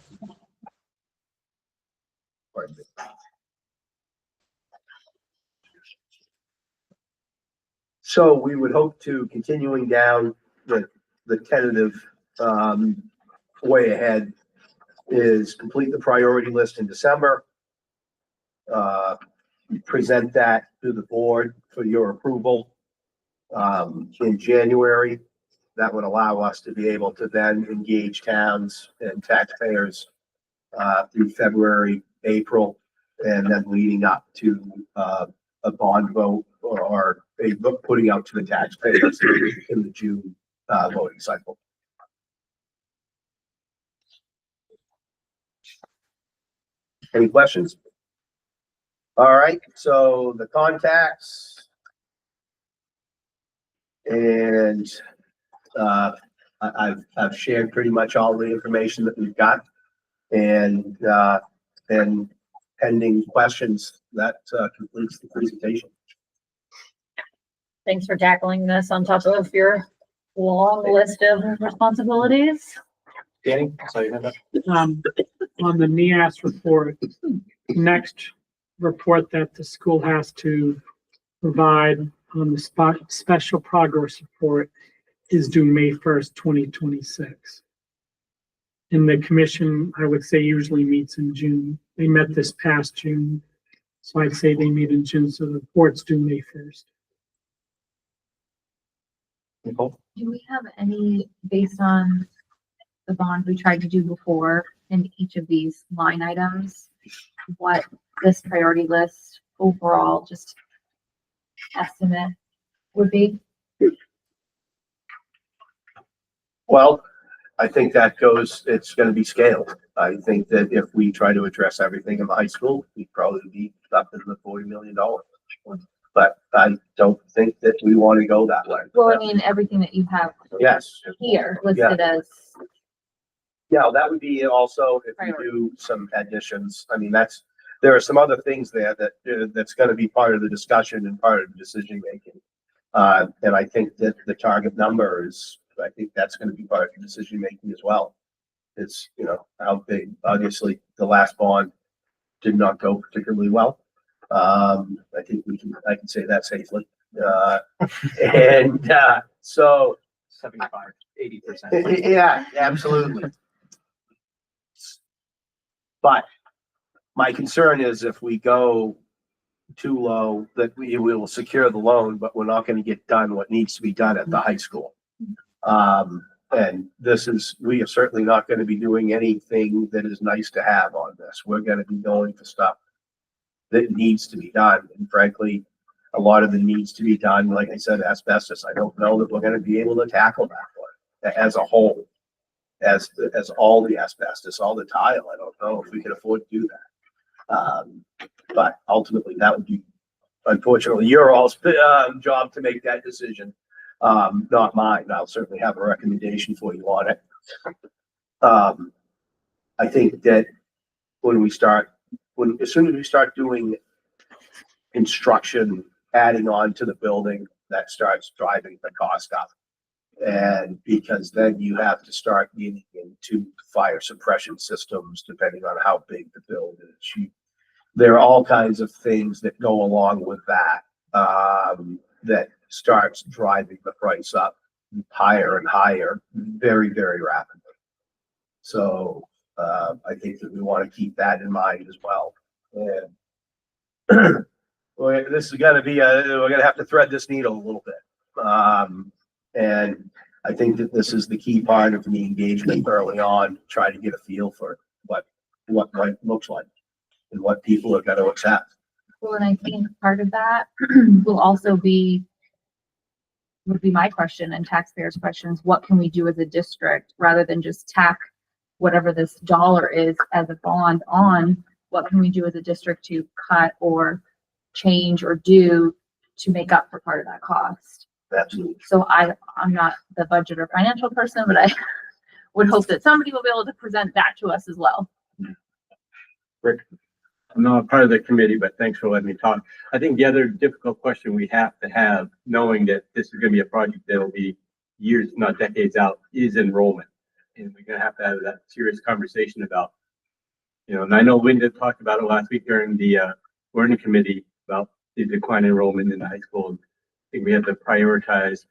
So we would hope to continuing down the tentative way ahead is complete the priority list in December. Present that to the board for your approval in January. That would allow us to be able to then engage towns and taxpayers through February, April, and then leading up to a bond vote or a book putting out to the taxpayers in the June voting cycle. Any questions? All right, so the contacts and I've shared pretty much all the information that we've got, and pending questions, that completes the presentation. Thanks for tackling this on top of your long list of responsibilities. Danny, so you had that. On the NEAS report, next report that the school has to provide on the special progress report is due May 1st, 2026. And the commission, I would say, usually meets in June. They met this past June. So I'd say they meet in June, so the report's due May 1st. Nicole? Do we have any, based on the bond we tried to do before in each of these line items, what this priority list overall just estimate would be? Well, I think that it's going to be scaled. I think that if we try to address everything in the high school, we'd probably be up in the $40 million. But I don't think that we want to go that way. Well, I mean, everything that you have Yes. here listed as, Yeah, that would be also if we do some additions. I mean, there are some other things there that's going to be part of the discussion and part of the decision making. And I think that the target number I think that's going to be part of the decision making as well. It's, how big, obviously the last bond did not go particularly well. I think I can say that safely. So 75, 80%. yeah, absolutely. But my concern is if we go too low, that we will secure the loan, but we're not going to get done what needs to be done at the high school. And we are certainly not gonna be doing anything that is nice to have on this. We're gonna be going for stuff that needs to be done. And frankly, a lot of it needs to be done, like I said, asbestos. I don't know that we're gonna be able to tackle that one as a whole. As all the asbestos, all the tile, I don't know if we can afford to do that. But ultimately, that would be, unfortunately, your all's job to make that decision, not mine. I'll certainly have a recommendation for you on it. I think that as soon as we start doing construction, adding on to the building, that starts driving the cost up. And because then you have to start getting into fire suppression systems, depending on how big the building is. There are all kinds of things that go along with that, that starts driving the price up higher and higher very, very rapidly. So, I think that we want to keep that in mind as well. And this is gonna be we're gonna have to thread this needle a little bit. And I think that this is the key part of the engagement early on, try to get a feel for what life looks like and what people are gonna accept. Well, and I think part of that will also would be my question and taxpayers' questions. What can we do as a district rather than just tack whatever this dollar is as a bond on? What can we do as a district to cut or change or do to make up for part of that cost? Absolutely. So I'm not the budget or financial person, but I would hope that somebody will be able to present that to us as well. Rick, I'm not part of the committee, but thanks for letting me talk. I think the other difficult question we have to have, knowing that this is going to be a project that will be years, not decades out, is enrollment. And we're going to have that serious conversation about, and I know Linda talked about it last week during the learning committee about the decline in enrollment in the high school. I think we have to prioritize,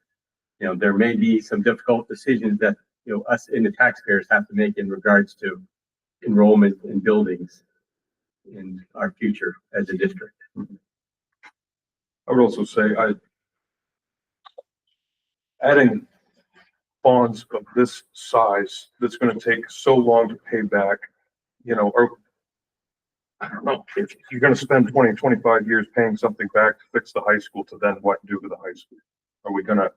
there may be some difficult decisions that, us and the taxpayers have to make in regards to enrollment in buildings in our future as a district. I would also say adding bonds of this size that's going to take so long to pay back, or I don't know, if you're going to spend 20, 25 years paying something back to fix the high school, to then what do with the high school? Are we going to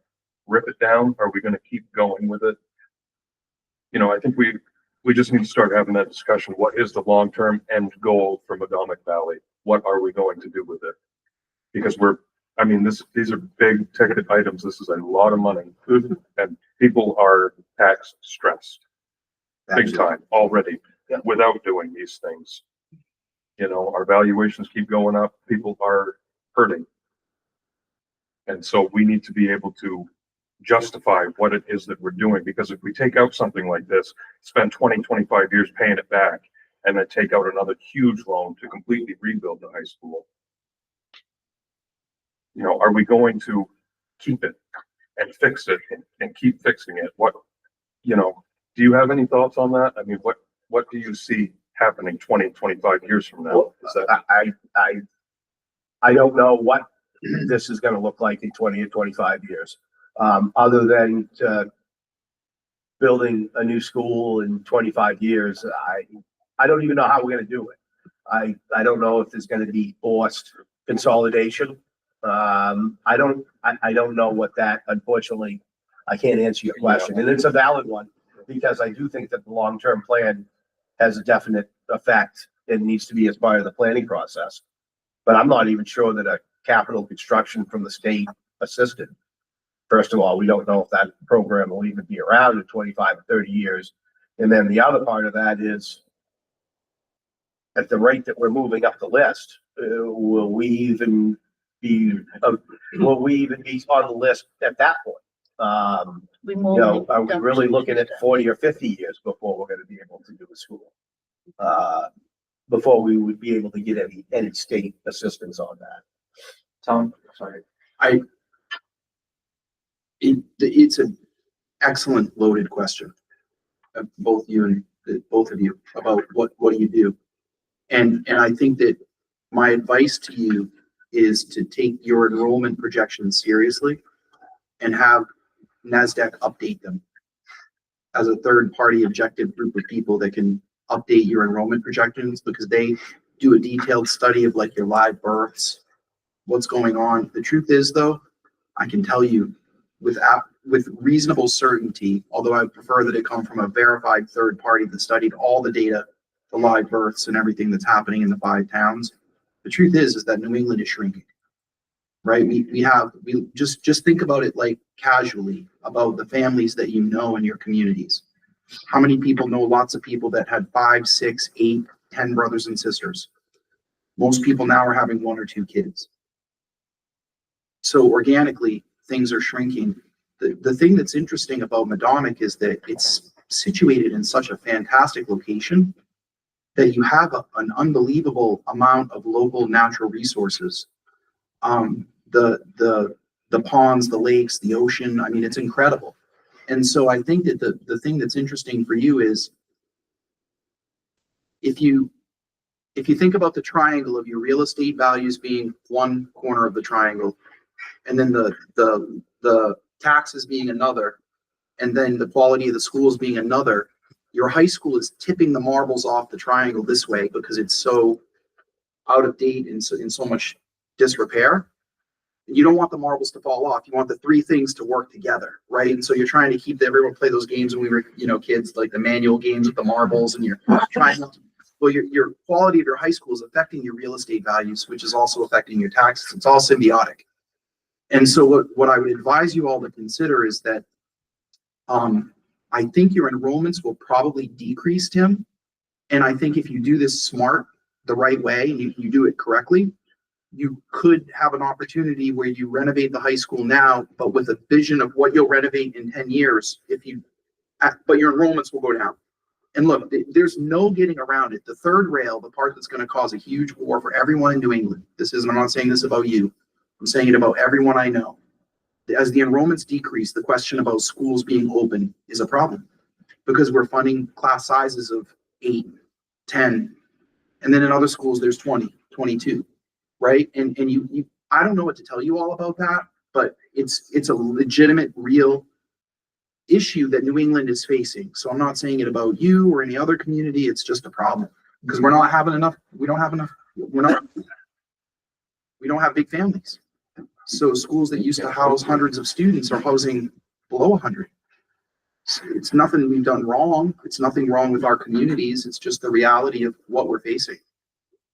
rip it down? Are we going to keep going with it? I think we just need to start having that discussion. What is the long-term end goal for Madomic Valley? What are we going to do with it? Because these are big ticket items. This is a lot of money, and people are tax stressed big time already without doing these things. Our valuations keep going up. People are hurting. And so we need to be able to justify what it is that we're doing, because if we take out something like this, spend 20, 25 years paying it back, and then take out another huge loan to completely rebuild the high school, are we going to keep it and fix it and keep fixing it? Do you have any thoughts on that? I mean, what do you see happening 20, 25 years from now? Well, I don't know what this is gonna look like in 20 or 25 years. Other than building a new school in 25 years, I don't even know how we're gonna do it. I don't know if there's gonna be forced consolidation. I don't know what that, unfortunately, I can't answer your question, and it's a valid one, because I do think that the long-term plan has a definite effect and needs to be as part of the planning process. But I'm not even sure that a capital construction from the state assisted. First of all, we don't know if that program will even be around in 25 or 30 years. And then the other part of that is, at the rate that we're moving up the list, will we even be on the list at that point? Are we really looking at 40 or 50 years before we're going to be able to do a school? Before we would be able to get any state assistance on that. Tom, sorry. It's an excellent loaded question, both of you about what do you do? And I think that my advice to you is to take your enrollment projections seriously and have NASDAQ update them as a third-party objective group of people that can update your enrollment projections, because they do a detailed study of like your live births, what's going on. The truth is though, I can tell you with reasonable certainty, although I prefer that it come from a verified third party that studied all the data, the live births and everything that's happening in the 5 towns. The truth is that New England is shrinking, right? We just think about it like casually about the families that you know in your communities. How many people know lots of people that had 5, 6, 8, 10 brothers and sisters? Most people now are having 1 or 2 kids. So organically, things are shrinking. The thing that's interesting about Medonic is that it's situated in such a fantastic location that you have an unbelievable amount of local natural resources. The ponds, the lakes, the ocean, I mean, it's incredible. And so I think that the thing that's interesting for you is if you think about the triangle of your real estate values being one corner of the triangle, and then the taxes being another, and then the quality of the schools being another, your high school is tipping the marbles off the triangle this way because it's so out of date and in so much disrepair. You don't want the marbles to fall off. You want the 3 things to work together, right? And so you're trying to keep everyone play those games when we were, kids, like the manual games with the marbles, and you're trying to, well, your quality of your high school is affecting your real estate values, which is also affecting your taxes. It's all symbiotic. And so what I would advise you all to consider is that I think your enrollments will probably decrease, Tim. And I think if you do this smart, the right way, and you do it correctly, you could have an opportunity where you renovate the high school now, but with a vision of what you'll renovate in 10 years, but your enrollments will go down. And look, there's no getting around it. The third rail, the part that's going to cause a huge war for everyone in New England. I'm not saying this about you. I'm saying it about everyone I know. As the enrollments decrease, the question about schools being open is a problem because we're funding class sizes of 8, 10, and then in other schools, there's 20, 22, right? And I don't know what to tell you all about that, but it's a legitimate, real issue that New England is facing. So I'm not saying it about you or any other community. It's just a problem because we don't have big families. So schools that used to house hundreds of students are housing below 100. It's nothing we've done wrong. It's nothing wrong with our communities. It's just the reality of what we're facing.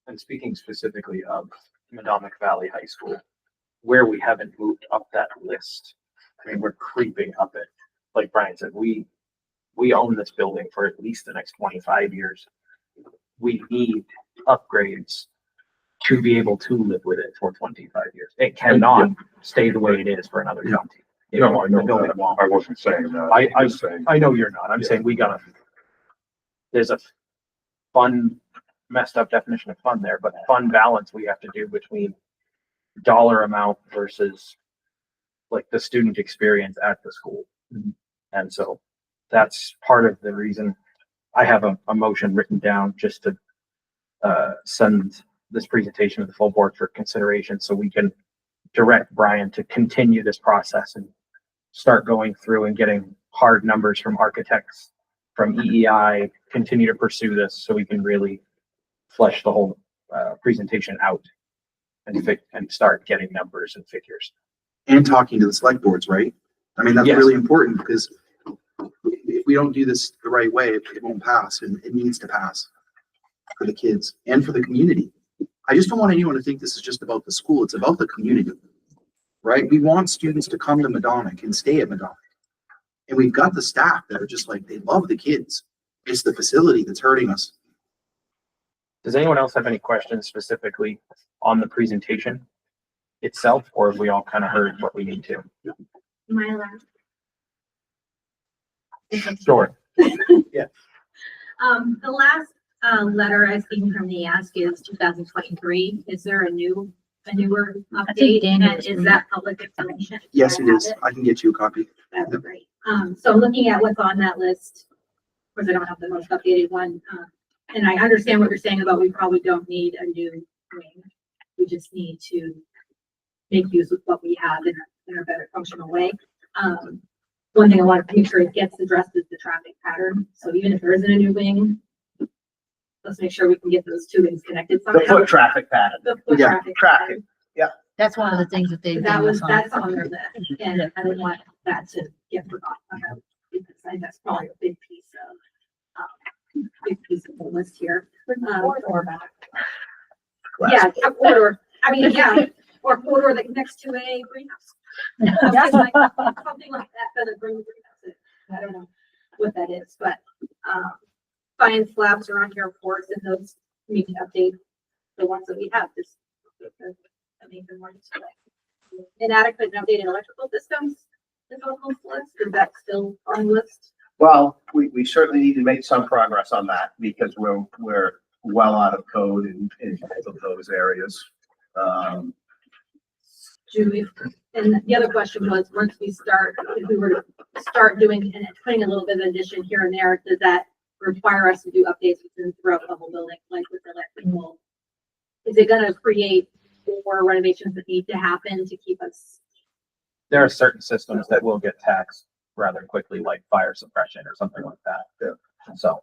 And speaking specifically of Medonic Valley High School, where we haven't moved up that list, I mean, we're creeping up it. Like Brian said, we own this building for at least the next 25 years. We need upgrades to be able to live with it for 25 years. It cannot stay the way it is for another 20. No, I know The building that. won't. I wasn't saying that. I just saying. I know you're not. I'm saying there's a fun, messed up definition of fun there, but fun balance we have to do between dollar amount versus like the student experience at the school. And so that's part of the reason I have a motion written down just to send this presentation to the full board for consideration so we can direct Brian to continue this process and start going through and getting hard numbers from architects, from EEI, continue to pursue this so we can really flesh the whole presentation out and start getting numbers and figures. And talking to the select boards, right? I mean, that's Yes. really important because if we don't do this the right way, it won't pass, and it needs to pass for the kids and for the community. I just don't want anyone to think this is just about the school. It's about the community, right? We want students to come to Medonic and stay at Medonic. And we've got the staff that are just like, they love the kids. It's the facility that's hurting us. Does anyone else have any questions specifically on the presentation itself, or have we all kind of heard what we need to? My last. Sure. The last letter I've seen from the ask is 2023. Is there a newer update? Danny And was is reading. that public information? Yes, Do it I have is. I can get you a copy. That'd be great. So looking at what's on that list, of course, I don't have the most updated one. And I understand what you're saying about we probably don't need a new wing. We just need to make use of what we have in a better functional way. one thing I want to make sure it gets addressed is the traffic pattern. So even if there isn't a new wing, let's make sure we can get those two wings connected The somehow. foot traffic pattern. The foot Yeah, traffic traffic. pattern. That's one of the things that they've That done was, us on. that's on their list, and I don't want that to get forgotten about, because I think that's probably a big piece of the list here. Or back. Yeah, a corridor, I mean, yeah, or a corridor that connects to a greenhouse. Something like that, doesn't bring the greenhouse in. I don't know what that is, but, science labs are on here, of course, and those need to update the ones that we have, just. I mean, the ones like inadequate and outdated electrical systems is on the list, is that still on the list? Well, we certainly need to make some progress on that because we're well out of code in both of those areas. Do we, and the other question was, once we start, if we were to start doing and putting a little bit of addition here and there, does that require us to do updates throughout the whole building, like with electrical? Is it gonna create more renovations that need to happen to keep us? There are certain systems that will get taxed rather quickly, like fire suppression or something like that. Yeah. So,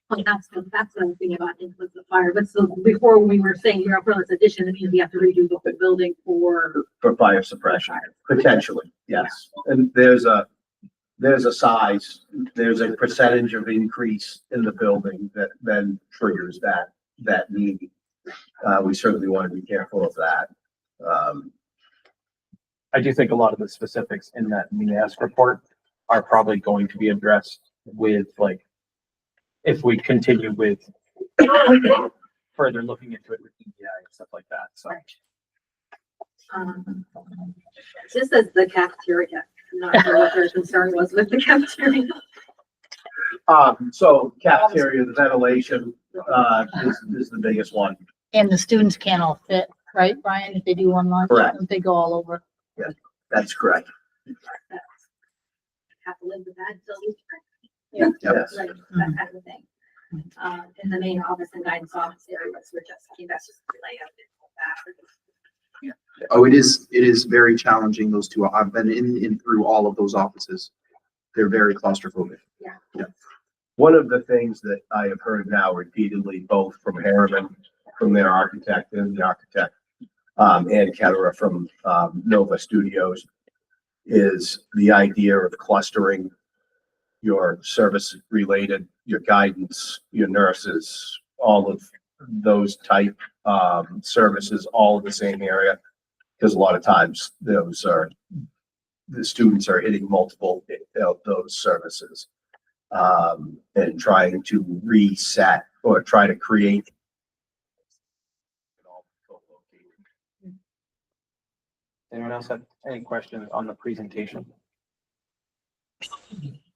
Well, that's what I'm thinking about, is with the fire, but so before we were saying you're up for this addition, it means we have to redo the whole building for. For fire suppression, potentially, yes. And there's a size, there's a percentage of increase in the building that then triggers that need. We certainly want to be careful of that. I do think a lot of the specifics in that MEAS report are probably going to be addressed with, like, if we continue with further looking into it with EDI and stuff like that, so. Just as the cafeteria, I'm not sure what their concern was with the cafeteria. So cafeteria, the ventilation, is the biggest one. And the students can't all fit, right, Brian, if they do one lunch? Correct. They go all over. That's correct. Have to live with that until we. Yes. Like, that kind of thing. In the main office and guidance office areas, we're just, I think that's just the layout and all that. Oh, it is very challenging, those two. I've been in through all of those offices. They're very claustrophobic. One of the things that I have heard now repeatedly, both from Harriman, from their architect and the architect, and Ketterer from Nova Studios, is the idea of clustering your service related, your guidance, your nurses, all of those type services, all in the same area. Because a lot of times the students are hitting multiple of those services. And trying to reset or try to create. Anyone else have any questions on the presentation?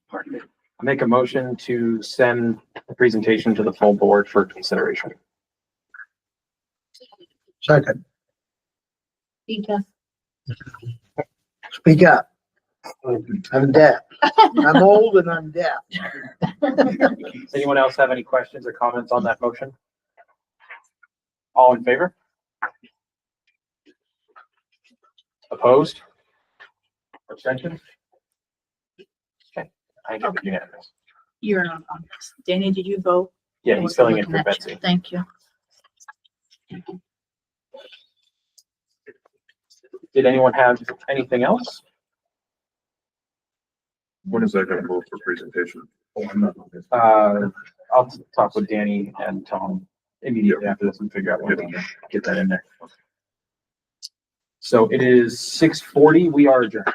Pardon me. I make a motion to send the presentation to the full board for consideration. Second, Because speak up. I'm deaf. I'm old and I'm deaf. Does anyone else have any questions or comments on that motion? All in favor? Opposed? Abstentions? Okay, I give it unanimous. you're not on this. Danny, did you vote? Yeah, he's filling in for Looking at you. Betsy. Thank you. Did anyone have anything else? When is that gonna move for presentation? I'll talk with Danny and Tom immediately after this and figure out when we can get that in there. So it is 6:40. We are adjourned.